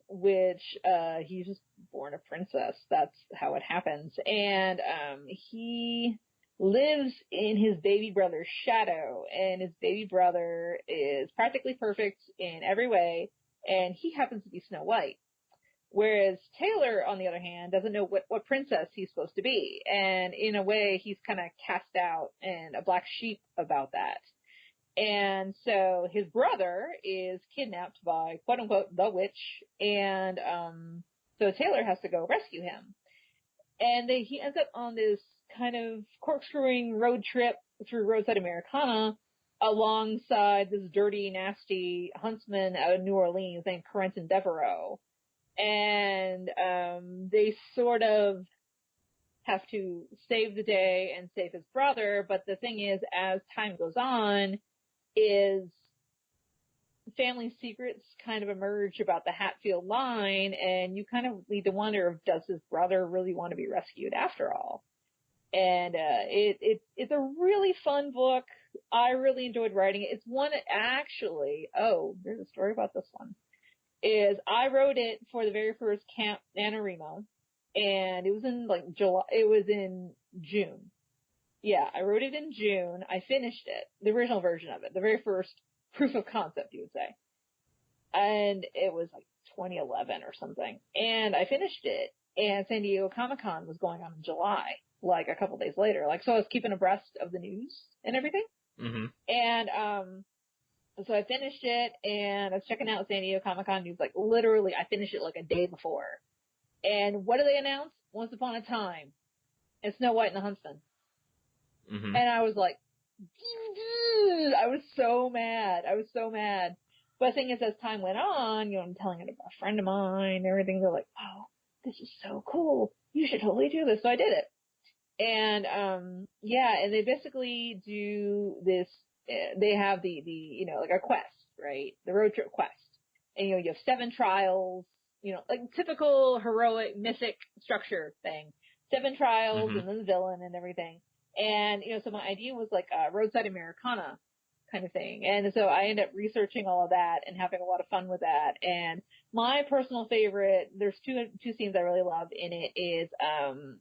[SPEAKER 3] which, he's just born a princess. That's how it happens. And, he lives in his baby brother's shadow, and his baby brother is practically perfect in every way, and he happens to be Snow White. Whereas Taylor, on the other hand, doesn't know what princess he's supposed to be. And in a way, he's kind of cast out and a black sheep about that. And so his brother is kidnapped by, quote unquote, the witch, and so Taylor has to go rescue him. And he ends up on this kind of corkscrewing road trip through roadside Americana alongside this dirty, nasty huntsman out of New Orleans named Corentin Devereaux. And they sort of have to save the day and save his brother, but the thing is, as time goes on, is family secrets kind of emerge about the Hatfield line, and you kind of lead to wonder, does his brother really want to be rescued after all? And it's a really fun book. I really enjoyed writing it. It's one actually, there's a story about this one, is I wrote it for the very first Camp NaNoWriMo, and it was in July, it was in June. Yeah, I wrote it in June. I finished it, the original version of it, the very first proof of concept, you would say. And it was 2011 or something. And I finished it, and San Diego Comic-Con was going on in July, a couple days later. So I was keeping abreast of the news and everything.
[SPEAKER 2] Mm-hmm.
[SPEAKER 3] And so I finished it, and I was checking out San Diego Comic-Con news, literally, I finished it a day before. And what do they announce? Once Upon a Time. And Snow White and the Huntsman.
[SPEAKER 2] Mm-hmm.
[SPEAKER 3] And I was I was so mad. But the thing is, as time went on, I'm telling it about a friend of mine and everything. They're like, oh, this is so cool. You should totally do this. So I did it. And, and they basically do this, they have the, like a quest, right? The road trip quest. And, you have 7 trials, like typical heroic, mythic structure thing. 7 trials and then the villain and everything. And, so my idea was like a roadside Americana kind of thing. And so I ended up researching all of that and having a lot of fun with that. And my personal favorite, there's two scenes I really love in it is,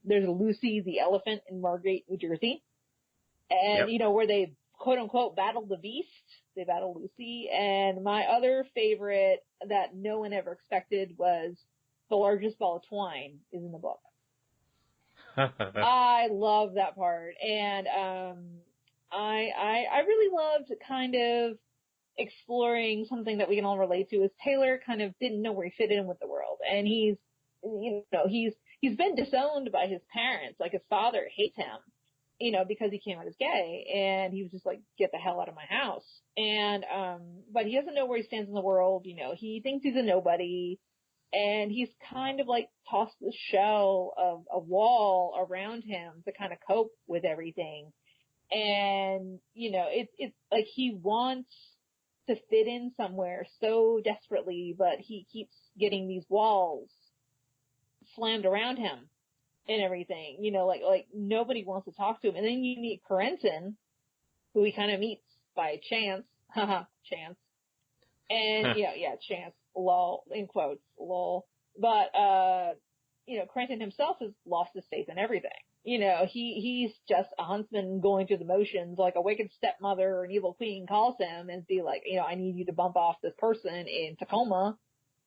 [SPEAKER 3] there's Lucy the elephant in Margate, New Jersey. And, where they quote unquote battle the beast. They battle Lucy. And my other favorite that no one ever expected was the largest ball of twine is in the book. I love that part. And, I really loved kind of exploring something that we can all relate to is Taylor kind of didn't know where he fit in with the world. And he's been disowned by his parents. Like his father hates him, because he came out as gay and he was just like, get the hell out of my house. And, but he doesn't know where he stands in the world. He thinks he's a nobody and he's kind of like tossed this shell of a wall around him to kind of cope with everything. And, it's like he wants to fit in somewhere so desperately, but he keeps getting these walls slammed around him and everything, like nobody wants to talk to him. And then you meet Corentin, who he kind of meets by chance, chance. And chance, lol, in quotes, lol. But, Corentin himself has lost his faith in everything. He's just a huntsman going through the motions, like a wicked stepmother or an evil queen calls him and be like, I need you to bump off this person in Tacoma,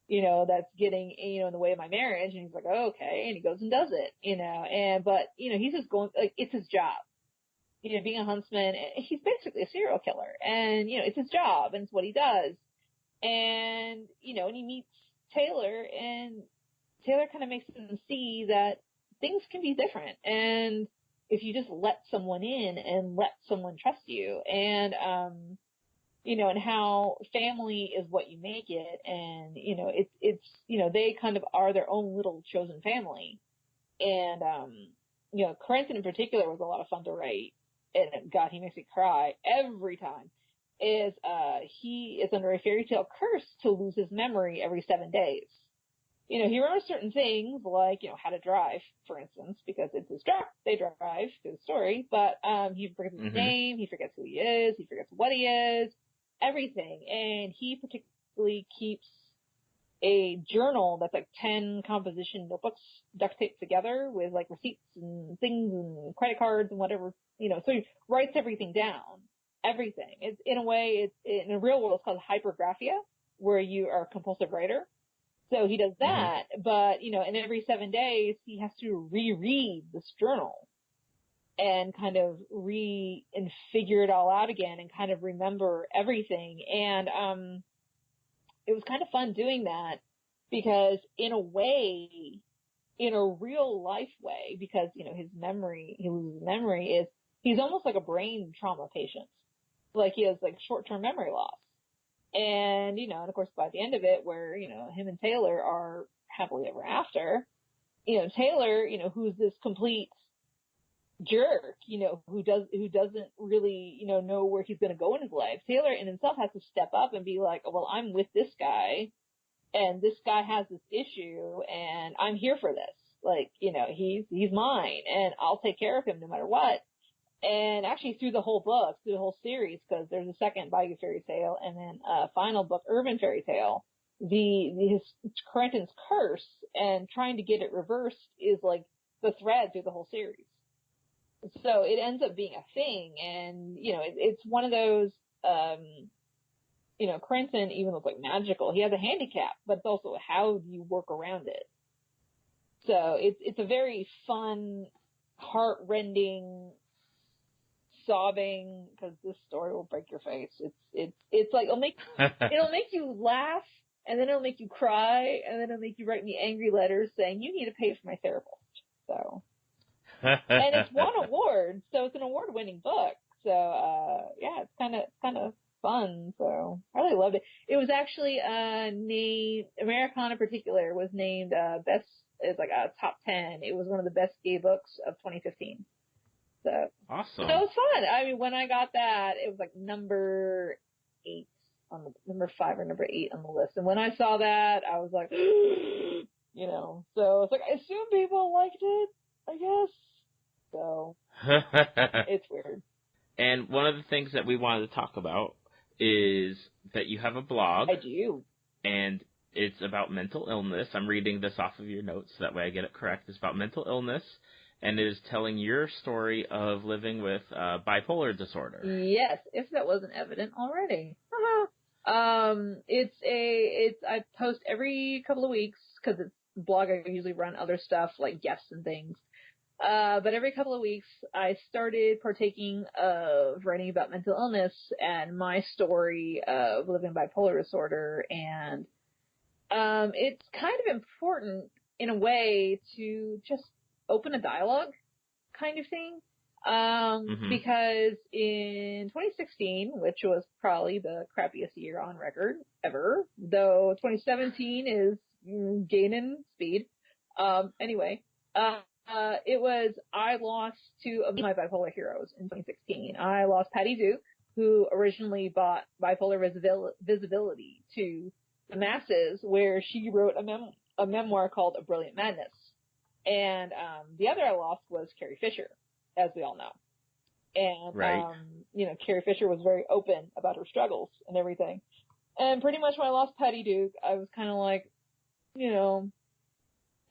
[SPEAKER 3] that's getting, in the way of my marriage. And he's like, oh, okay. And he goes and does it, but he's just going, like, it's his job, being a huntsman. He's basically a serial killer and, it's his job and it's what he does. And, and he meets Taylor and Taylor kind of makes him see that things can be different. And if you just let someone in and let someone trust you and, and how family is what you make it. And, it's, they kind of are their own little chosen family. And, Corentin in particular was a lot of fun to write. And God, he makes me cry every time. He is under a fairy tale curse to lose his memory every 7 days. He remembers certain things like, how to drive, for instance, because it's his job. They drive through the story, but, he forgets his name, he forgets who he is, he forgets what he is, everything. And he particularly keeps a journal that's like 10 composition notebooks duct taped together with like receipts and things and credit cards and whatever, so he writes everything down. Everything. It's in a way, in the real world, it's called hypergraphia, where you are a compulsive writer. So he does that, but, and every 7 days he has to reread this journal and kind of and figure it all out again and kind of remember everything. And, it was kind of fun doing that because in a way, in a real life way, because, he loses memory is he's almost like a brain trauma patient. Like he has like short-term memory loss. And, and of course by the end of it where, him and Taylor are happily ever after, Taylor, who's this complete jerk, who doesn't really, know where he's going to go in his life. Taylor in himself has to step up and be like, well, I'm with this guy and this guy has this issue and I'm here for this. Like, he's mine and I'll take care of him no matter what. And actually through the whole book, through the whole series, because there's a second Bayou fairy tale and then a final book, Urban Fairy Tale, his Corentin's curse and trying to get it reversed is like the thread through the whole series. So it ends up being a thing and, it's one of those, Corentin even looks like magical. He has a handicap, but it's also how do you work around it? So it's a very fun, heart-rending, sobbing, because this story will break your face. It's like it'll make you laugh, and then it'll make you cry, and then it'll make you write me angry letters saying you need to pay for my therapist. So, and it's won awards, so it's an award-winning book. So it's kind of fun. So I really loved it. It was actually named Americana in was named best. It's like a top 10. It was one of the best gay books of 2015. So
[SPEAKER 2] awesome.
[SPEAKER 3] So it was fun. I mean, when I got that, it was like number 8 on the number 5 or number 8 on the list. And when I saw that, I was like, you know. So it's like I assume people liked it, I guess. So it's weird.
[SPEAKER 2] And one of the things that we wanted to talk about is that you have a blog.
[SPEAKER 3] I do.
[SPEAKER 2] And it's about mental illness. I'm reading this off of your notes, so that way I get it correct. It's about mental illness, and it is telling your story of living with bipolar disorder.
[SPEAKER 3] Yes, if that wasn't evident already. I post every couple of weeks because it's a blog. I usually run other stuff like guests and things. But every couple of weeks, I started partaking of writing about mental illness and my story of living bipolar disorder. And it's kind of important in a way to just open a dialogue kind of thing. Because in 2016, which was probably the crappiest year on record ever, though 2017 is gaining speed. Anyway, I lost two of my bipolar heroes in 2016. I lost Patty Duke, who originally brought bipolar visibility to the masses, where she wrote a memoir called A Brilliant Madness. And the other I lost was Carrie Fisher, as we all know. And,
[SPEAKER 2] right.
[SPEAKER 3] Carrie Fisher was very open about her struggles and everything. And pretty much when I lost Patty Duke, I was kind of like,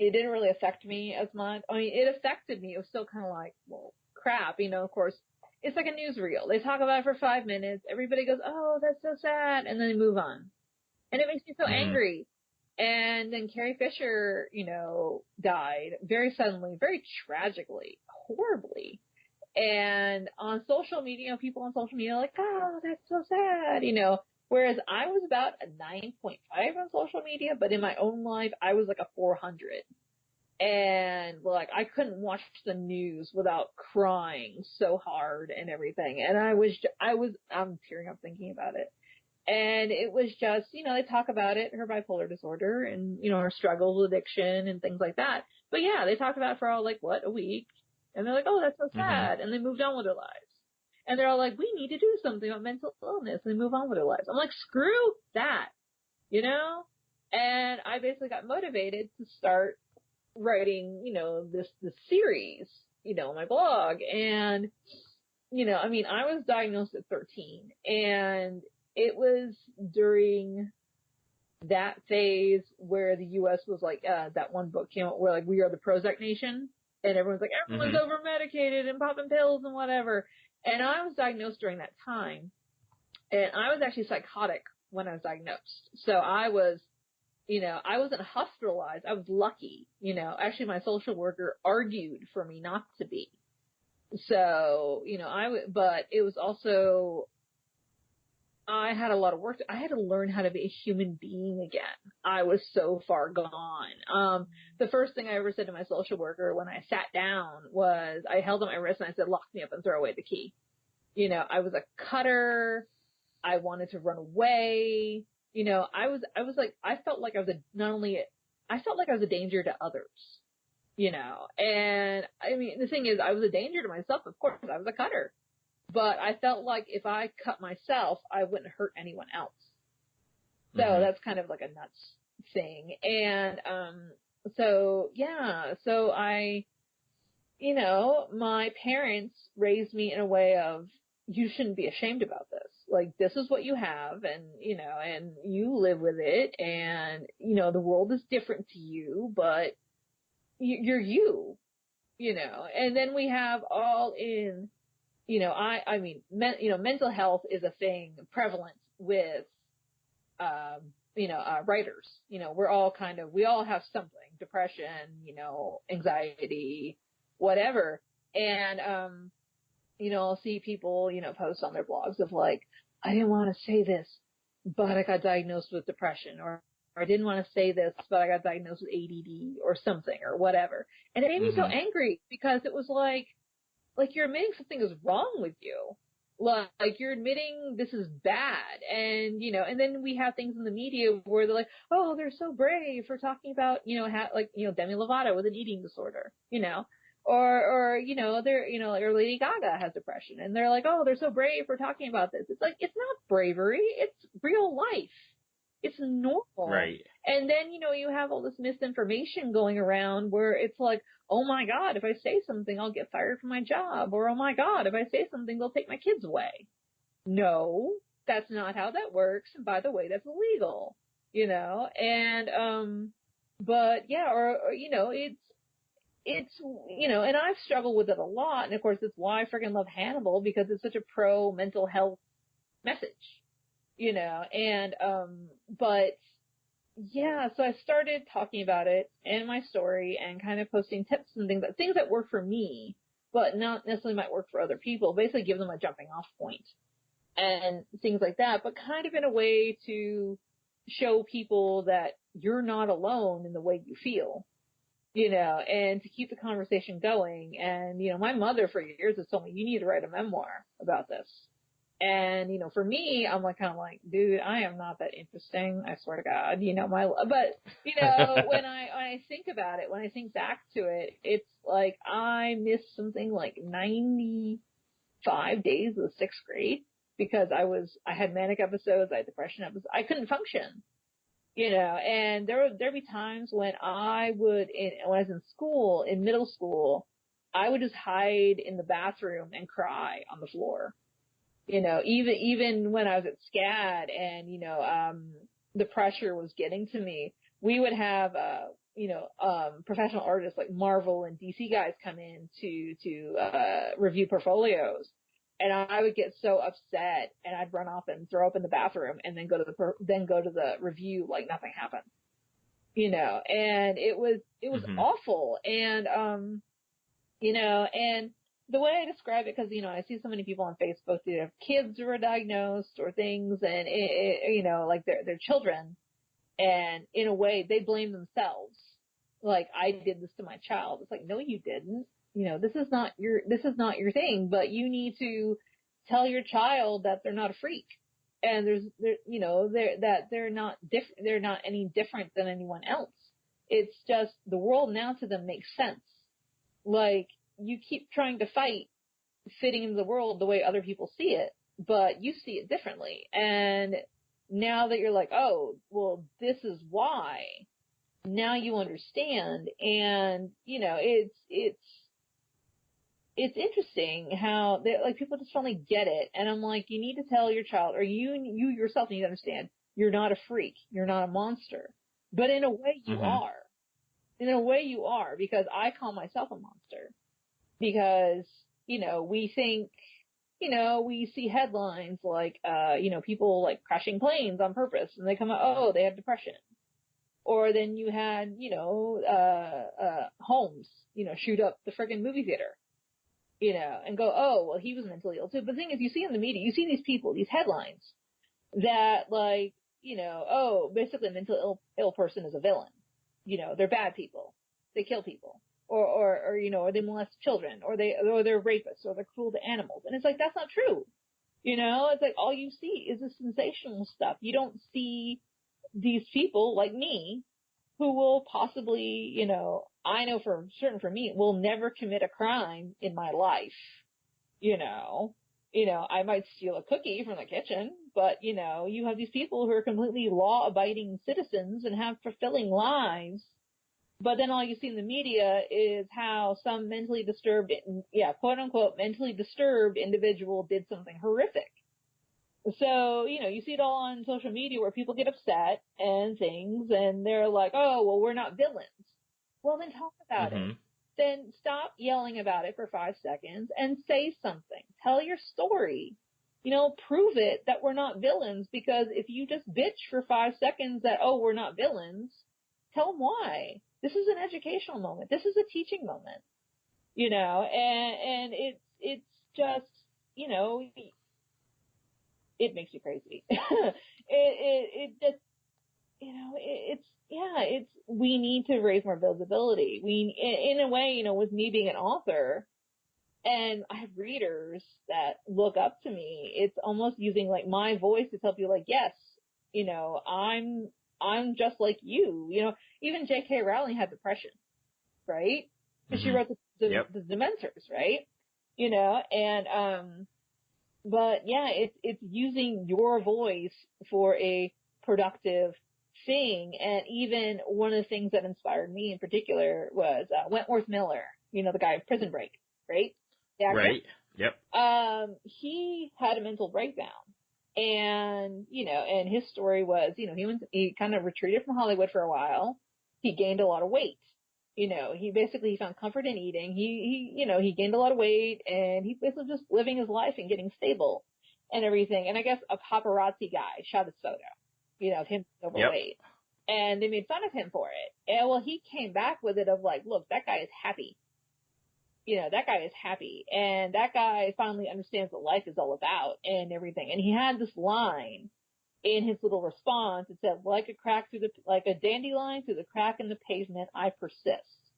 [SPEAKER 3] it didn't really affect me as much. I mean, it affected me. It was still kind of like, well, crap, of course. It's like a newsreel. They talk about it for 5 minutes. Everybody goes, oh, that's so sad. And then they move on. And it makes me so angry. And then Carrie Fisher, died very suddenly, very tragically, horribly. And on social media, people on social media are like, oh, that's so sad, Whereas I was about a 9.5 on social media, but in my own life, I was like a 400. And like, I couldn't watch the news without crying so hard and everything. And I'm tearing up thinking about it. And it was just, they talk about it, her bipolar disorder and, her struggles with addiction and things like that. But yeah, they talked about it for a week. And they're like, oh, that's so sad. And they moved on with their lives. And they're all like, we need to do something about mental illness. And they move on with their lives. I'm like, screw that, And I basically got motivated to start writing, this series, on my blog. And, I was diagnosed at 13. And it was during that phase where the U.S. was like, that one book came out where like, we are the Prozac nation. And everyone's like, everyone's over medicated and popping pills and whatever. And I was diagnosed during that time. And I was actually psychotic when I was diagnosed. So I was, I wasn't hospitalized. I was lucky, Actually, my social worker argued for me not to be. So, but it was also, I had a lot of work. I had to learn how to be a human being again. I was so far gone. The first thing I ever said to my social worker when I sat down was, I held on my wrist and I said, lock me up and throw away the key. I was a cutter. I wanted to run away. I felt like I was a danger to others, and I mean, the thing is, I was a danger to myself. Of course, I was a cutter. But I felt like if I cut myself, I wouldn't hurt anyone else. So that's kind of like a nuts thing. And, so I, my parents raised me in a way of, you shouldn't be ashamed about this. Like, this is what you have and, and you live with it and, the world is different to you, but you're you, and then we have all in, mental health is a thing prevalent with, writers. We're all we all have something, depression, anxiety, whatever. And, I'll see people, post on their blogs of like, I didn't want to say this, but I got diagnosed with depression, or I didn't want to say this, but I got diagnosed with ADD or something or whatever. And it made me so angry because it was like you're admitting something is wrong with you. Like you're admitting this is bad. And, and then we have things in the media where they're like, oh, they're so brave for talking about, Demi Lovato with an eating disorder, Or, they're, like, or Lady Gaga has depression, and they're like, oh, they're so brave for talking about this. It's like, it's not bravery, it's real life. It's normal.
[SPEAKER 2] Right.
[SPEAKER 3] And then, you have all this misinformation going around where it's like, oh my God, if I say something, I'll get fired from my job. Or, oh my God, if I say something, they'll take my kids away. No, that's not how that works. And by the way, that's illegal, and, but yeah, or it's, and I've struggled with it a lot. And of course, that's why I freaking love Hannibal, because it's such a pro mental health message, and, but yeah, so I started talking about it and my story and kind of posting tips and things that work for me, but not necessarily might work for other people, basically give them a jumping off point and things like that, but kind of in a way to show people that you're not alone in the way you feel, and to keep the conversation going. And, my mother for years has told me, you need to write a memoir about this. And, for me, I'm like, kind of like, dude, I am not that interesting. I swear to God, but, when I think about it, when I think back to it, it's like I missed something like 95 days of the 6th grade because I had manic episodes, I had depression episodes, I couldn't function, and there'd be times when when I was in school, in middle school, I would just hide in the bathroom and cry on the floor. Even when I was at SCAD and, the pressure was getting to me, we would have, professional artists like Marvel and DC guys come in to review portfolios. And I would get so upset and I'd run off and throw up in the bathroom and then go to the review like nothing happened, and it was awful. And, and the way I describe it, because, I see so many people on Facebook who have kids who are diagnosed or things, and, like they're children, and in a way they blame themselves. Like, I did this to my child. It's like, no, you didn't. This is not your thing, but you need to tell your child that they're not a freak. And they're not any different than anyone else. It's just the world now to them makes sense. Like, you keep trying to fight fitting into the world the way other people see it, but you see it differently. And now that you're like, oh, well, this is why, now you understand. And, it's interesting how people just finally get it. And I'm like, you need to tell your child, or you yourself need to understand, you're not a freak. You're not a monster. But in a way you are. In a way you are, because I call myself a monster. Because, we think, we see headlines like, people like crashing planes on purpose, and they come out, oh, they have depression. Or then you had, Holmes, shoot up the friggin' movie theater, and go, oh, well, he was mentally ill too. But the thing is, you see in the media, you see these people, these headlines that like, oh, basically a mentally ill person is a villain. They're bad people. They kill people. Or or they molest children, or they're rapists, or they're cruel to animals. And it's like, that's not true. It's like all you see is the sensational stuff. You don't see these people like me who will possibly, I know for certain for me, will never commit a crime in my life. I might steal a cookie from the kitchen, but, you have these people who are completely law-abiding citizens and have fulfilling lives. But then all you see in the media is how some mentally disturbed, quote unquote, mentally disturbed individual did something horrific. So, you see it all on social media where people get upset and things, and they're like, oh, well, we're not villains. Well, then talk about it. Then stop yelling about it for 5 seconds and say something. Tell your story. Prove it that we're not villains, because if you just bitch for 5 seconds that, oh, we're not villains, tell them why. This is an educational moment. This is a teaching moment, and it's just, it makes you crazy. it just, we need to raise more visibility. In a way, with me being an author and I have readers that look up to me, it's almost using like my voice to tell people like, yes, I'm just like you. Even J.K. Rowling had depression, right? But she wrote the Dementors, right? You know, and, but yeah, it's using your voice for a productive thing. And even one of the things that inspired me in particular was, Wentworth Miller, you know, the guy of Prison Break, right?
[SPEAKER 2] Right. Yep.
[SPEAKER 3] He had a mental breakdown. And, you know, and his story was, you know, he kind of retreated from Hollywood for a while. He gained a lot of weight. You know, he found comfort in eating. He gained a lot of weight, and he basically just living his life and getting stable and everything. And I guess a paparazzi guy shot his photo, you know, of him overweight. Yep. And they made fun of him for it. And well, he came back with it of like, look, that guy is happy. You know, that guy is happy, and that guy finally understands what life is all about and everything. And he had this line in his little response. It said, like a dandelion through the crack in the pavement, I persist.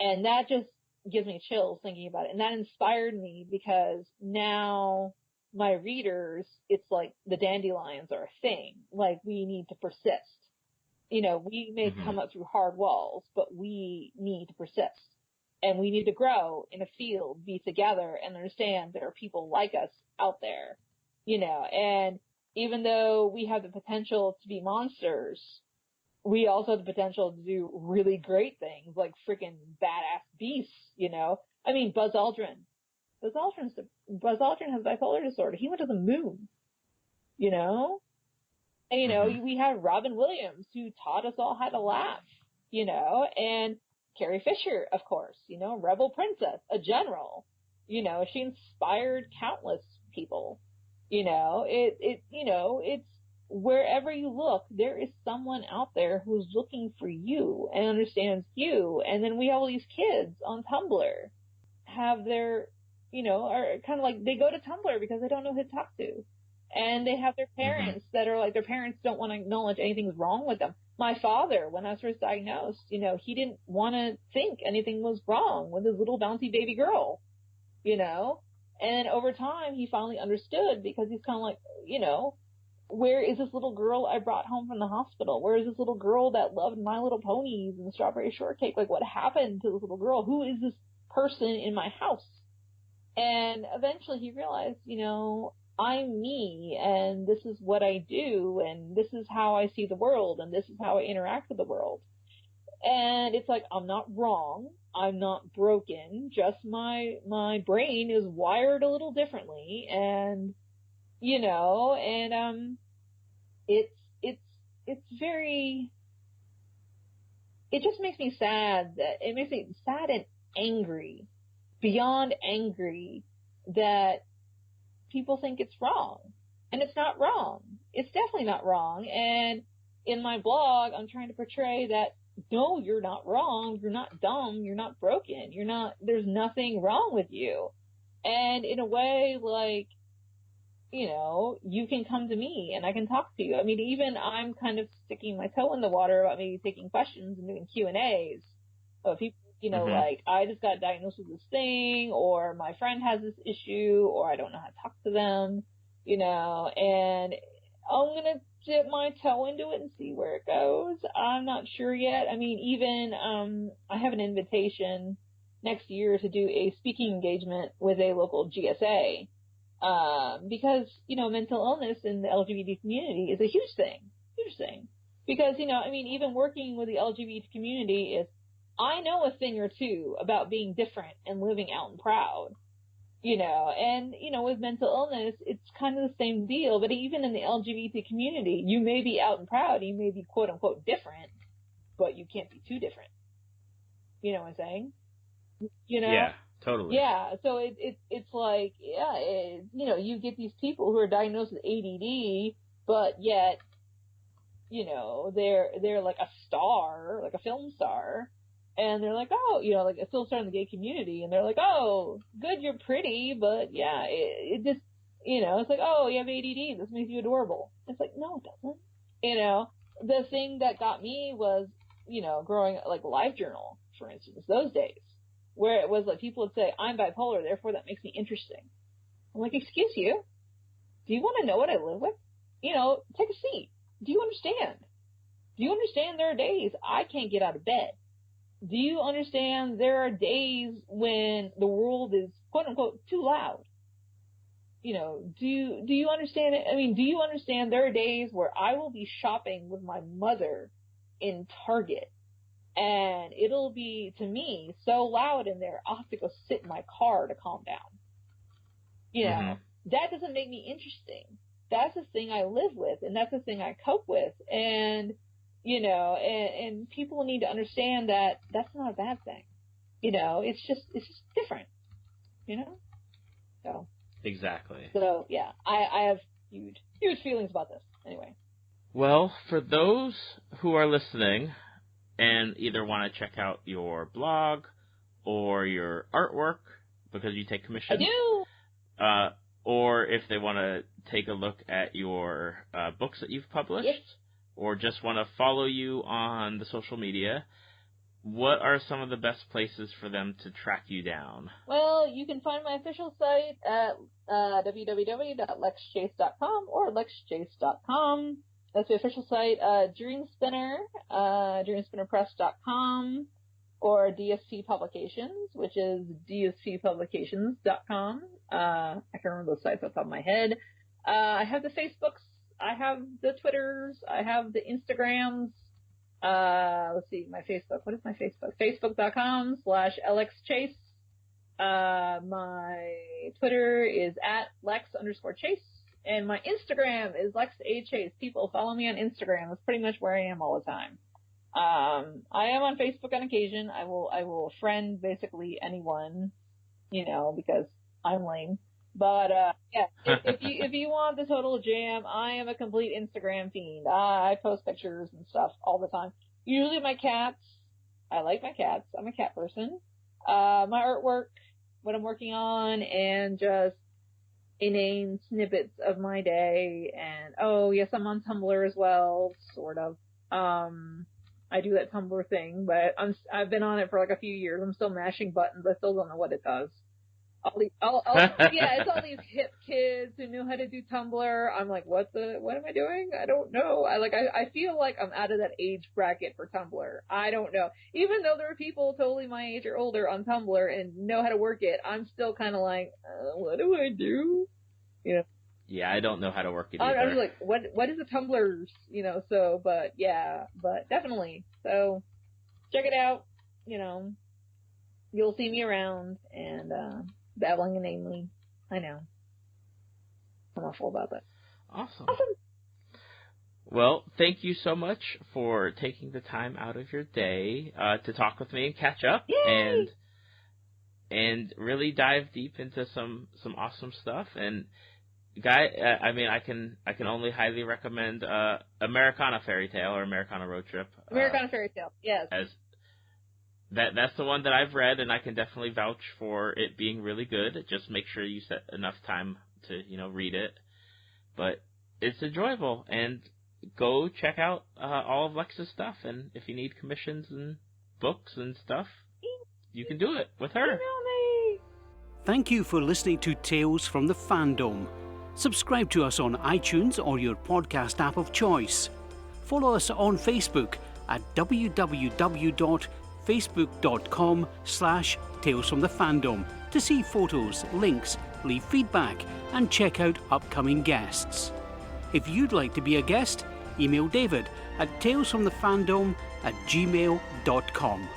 [SPEAKER 3] And that just gives me chills thinking about it. And that inspired me because now my readers, it's like the dandelions are a thing. Like, we need to persist. You know, we may come up through hard walls, but we need to persist. And we need to grow in a field, be together, and understand there are people like us out there, you know. And even though we have the potential to be monsters, we also have the potential to do really great things, like freaking badass beasts, you know. I mean, Buzz Aldrin. Buzz Aldrin has bipolar disorder. He went to the moon, you know. And, you know, we had Robin Williams, who taught us all how to laugh, you know, and Carrie Fisher, of course, you know, rebel princess, a general, you know, she inspired countless people, you know, it's wherever you look, there is someone out there who's looking for you and understands you. And then we have all these kids on Tumblr have their, you know, are kind of like, they go to Tumblr because they don't know who to talk to. And they have their parents that are like, their parents don't want to acknowledge anything's wrong with them. My father, when I was first diagnosed, you know, he didn't want to think anything was wrong with his little bouncy baby girl, you know. And over time, he finally understood, because he's kind of like, you know, where is this little girl I brought home from the hospital? Where is this little girl that loved My Little Ponies and Strawberry Shortcake? Like, what happened to this little girl? Who is this person in my house? And eventually he realized, you know, I'm me, and this is what I do, and this is how I see the world, and this is how I interact with the world. And it's like, I'm not wrong, I'm not broken, just my brain is wired a little differently, and, you know, and, it's very, it just makes me sad it makes me sad and angry, beyond angry, that people think it's wrong. And it's not wrong. It's definitely not wrong. And in my blog, I'm trying to portray that, no, you're not wrong. You're not dumb. You're not broken. There's nothing wrong with you. And in a way, like, you know, you can come to me and I can talk to you. I mean, even I'm kind of sticking my toe in the water about maybe taking questions and doing Q&As of people. You know, like, I just got diagnosed with this thing, or my friend has this issue, or I don't know how to talk to them, you know, and I'm going to dip my toe into it and see where it goes. I'm not sure yet. I mean, even, I have an invitation next year to do a speaking engagement with a local GSA, because, you know, mental illness in the LGBT community is a huge thing. Because, you know, I mean, even working with the LGBT community is, I know a thing or two about being different and living out and proud, you know, and, you know, with mental illness, it's kind of the same deal. But even in the LGBT community, you may be out and proud, you may be quote unquote different, but you can't be too different. You know what I'm saying? You know?
[SPEAKER 2] Yeah, totally.
[SPEAKER 3] Yeah. So it's like, yeah, you know, you get these people who are diagnosed with ADD, but yet, you know, they're like a star, like a film star. And they're like, oh, you know, like a film star in the gay community. And they're like, oh, good, you're pretty, but yeah, it just, you know, it's like, oh, you have ADD, this makes you adorable. It's like, no, it doesn't. You know, the thing that got me was, you know, growing, like, LiveJournal, for instance, those days, where it was like people would say, I'm bipolar, therefore that makes me interesting. I'm like, excuse you? Do you want to know what I live with? You know, take a seat. Do you understand? Do you understand there are days I can't get out of bed? Do you understand there are days when the world is quote unquote too loud? You know, do you understand it? I mean, do you understand there are days where I will be shopping with my mother in Target and it'll be, to me, so loud in there, I'll have to go sit in my car to calm down. You know, that doesn't make me interesting. That's the thing I live with, and that's the thing I cope with. And, you know, and people need to understand that that's not a bad thing. You know, it's just different. You know? So.
[SPEAKER 2] Exactly.
[SPEAKER 3] So, yeah, I have huge feelings about this. Anyway.
[SPEAKER 2] Well, for those who are listening and either want to check out your blog or your artwork because you take commissions.
[SPEAKER 3] I do!
[SPEAKER 2] Or if they want to take a look at your books that you've published,
[SPEAKER 3] yes.
[SPEAKER 2] or just want to follow you on the social media, what are some of the best places for them to track you down?
[SPEAKER 3] Well, you can find my official site at www.lexchase.com or lexchase.com. That's the official site. Dreamspinner, dreamspinnerpress.com, or DSP Publications, which is dsppublications.com. I can't remember those sites off the top of my head. I have the Facebooks, I have the Twitters, I have the Instagrams. Let's see, my Facebook. What is my Facebook? Facebook.com/LXChase. My Twitter is at Lex_Chase. And my Instagram is Lex A Chase. People follow me on Instagram. That's pretty much where I am all the time. I am on Facebook on occasion. I will friend basically anyone, you know, because I'm lame. But yeah, if you want the total jam, I am a complete Instagram fiend. I post pictures and stuff all the time. Usually my cats. I like my cats. I'm a cat person. My artwork, what I'm working on, and just inane snippets of my day. And oh yes, I'm on Tumblr as well, sort of. I do that Tumblr thing, but I've been on it for like a few years. I'm still mashing buttons. I still don't know what it does. Yeah, it's all these hip kids who know how to do Tumblr. I'm like, what am I doing? I don't know. I feel like I'm out of that age bracket for Tumblr. I don't know. Even though there are people totally my age or older on Tumblr and know how to work it, I'm still kind of like, what do I do? You know?
[SPEAKER 2] Yeah, I don't know how to work it either.
[SPEAKER 3] I was like, what is a Tumblr? You know, so, but yeah, but definitely. So, check it out. You know, you'll see me around and, babbling inanely. I know. I'm awful about that.
[SPEAKER 2] Awesome. Well, thank you so much for taking the time out of your day to talk with me and catch up.
[SPEAKER 3] Yay!
[SPEAKER 2] and really dive deep into some awesome stuff. And I mean, I can only highly recommend Americana Fairy Tale or Americana Road Trip.
[SPEAKER 3] Americana Fairy Tale, yes.
[SPEAKER 2] That's the one that I've read, and I can definitely vouch for it being really good. Just make sure you set enough time to, read it. But it's enjoyable, and go check out all of Lex's stuff. And if you need commissions and books and stuff, you can do it with her.
[SPEAKER 3] Email me.
[SPEAKER 1] Thank you for listening to Tales from the Fandom. Subscribe to us on iTunes or your podcast app of choice. Follow us on Facebook at www.facebook.com/talesfromthefandom to see photos, links, leave feedback, and check out upcoming guests. If you'd like to be a guest, email David at talesfromthefandom@gmail.com.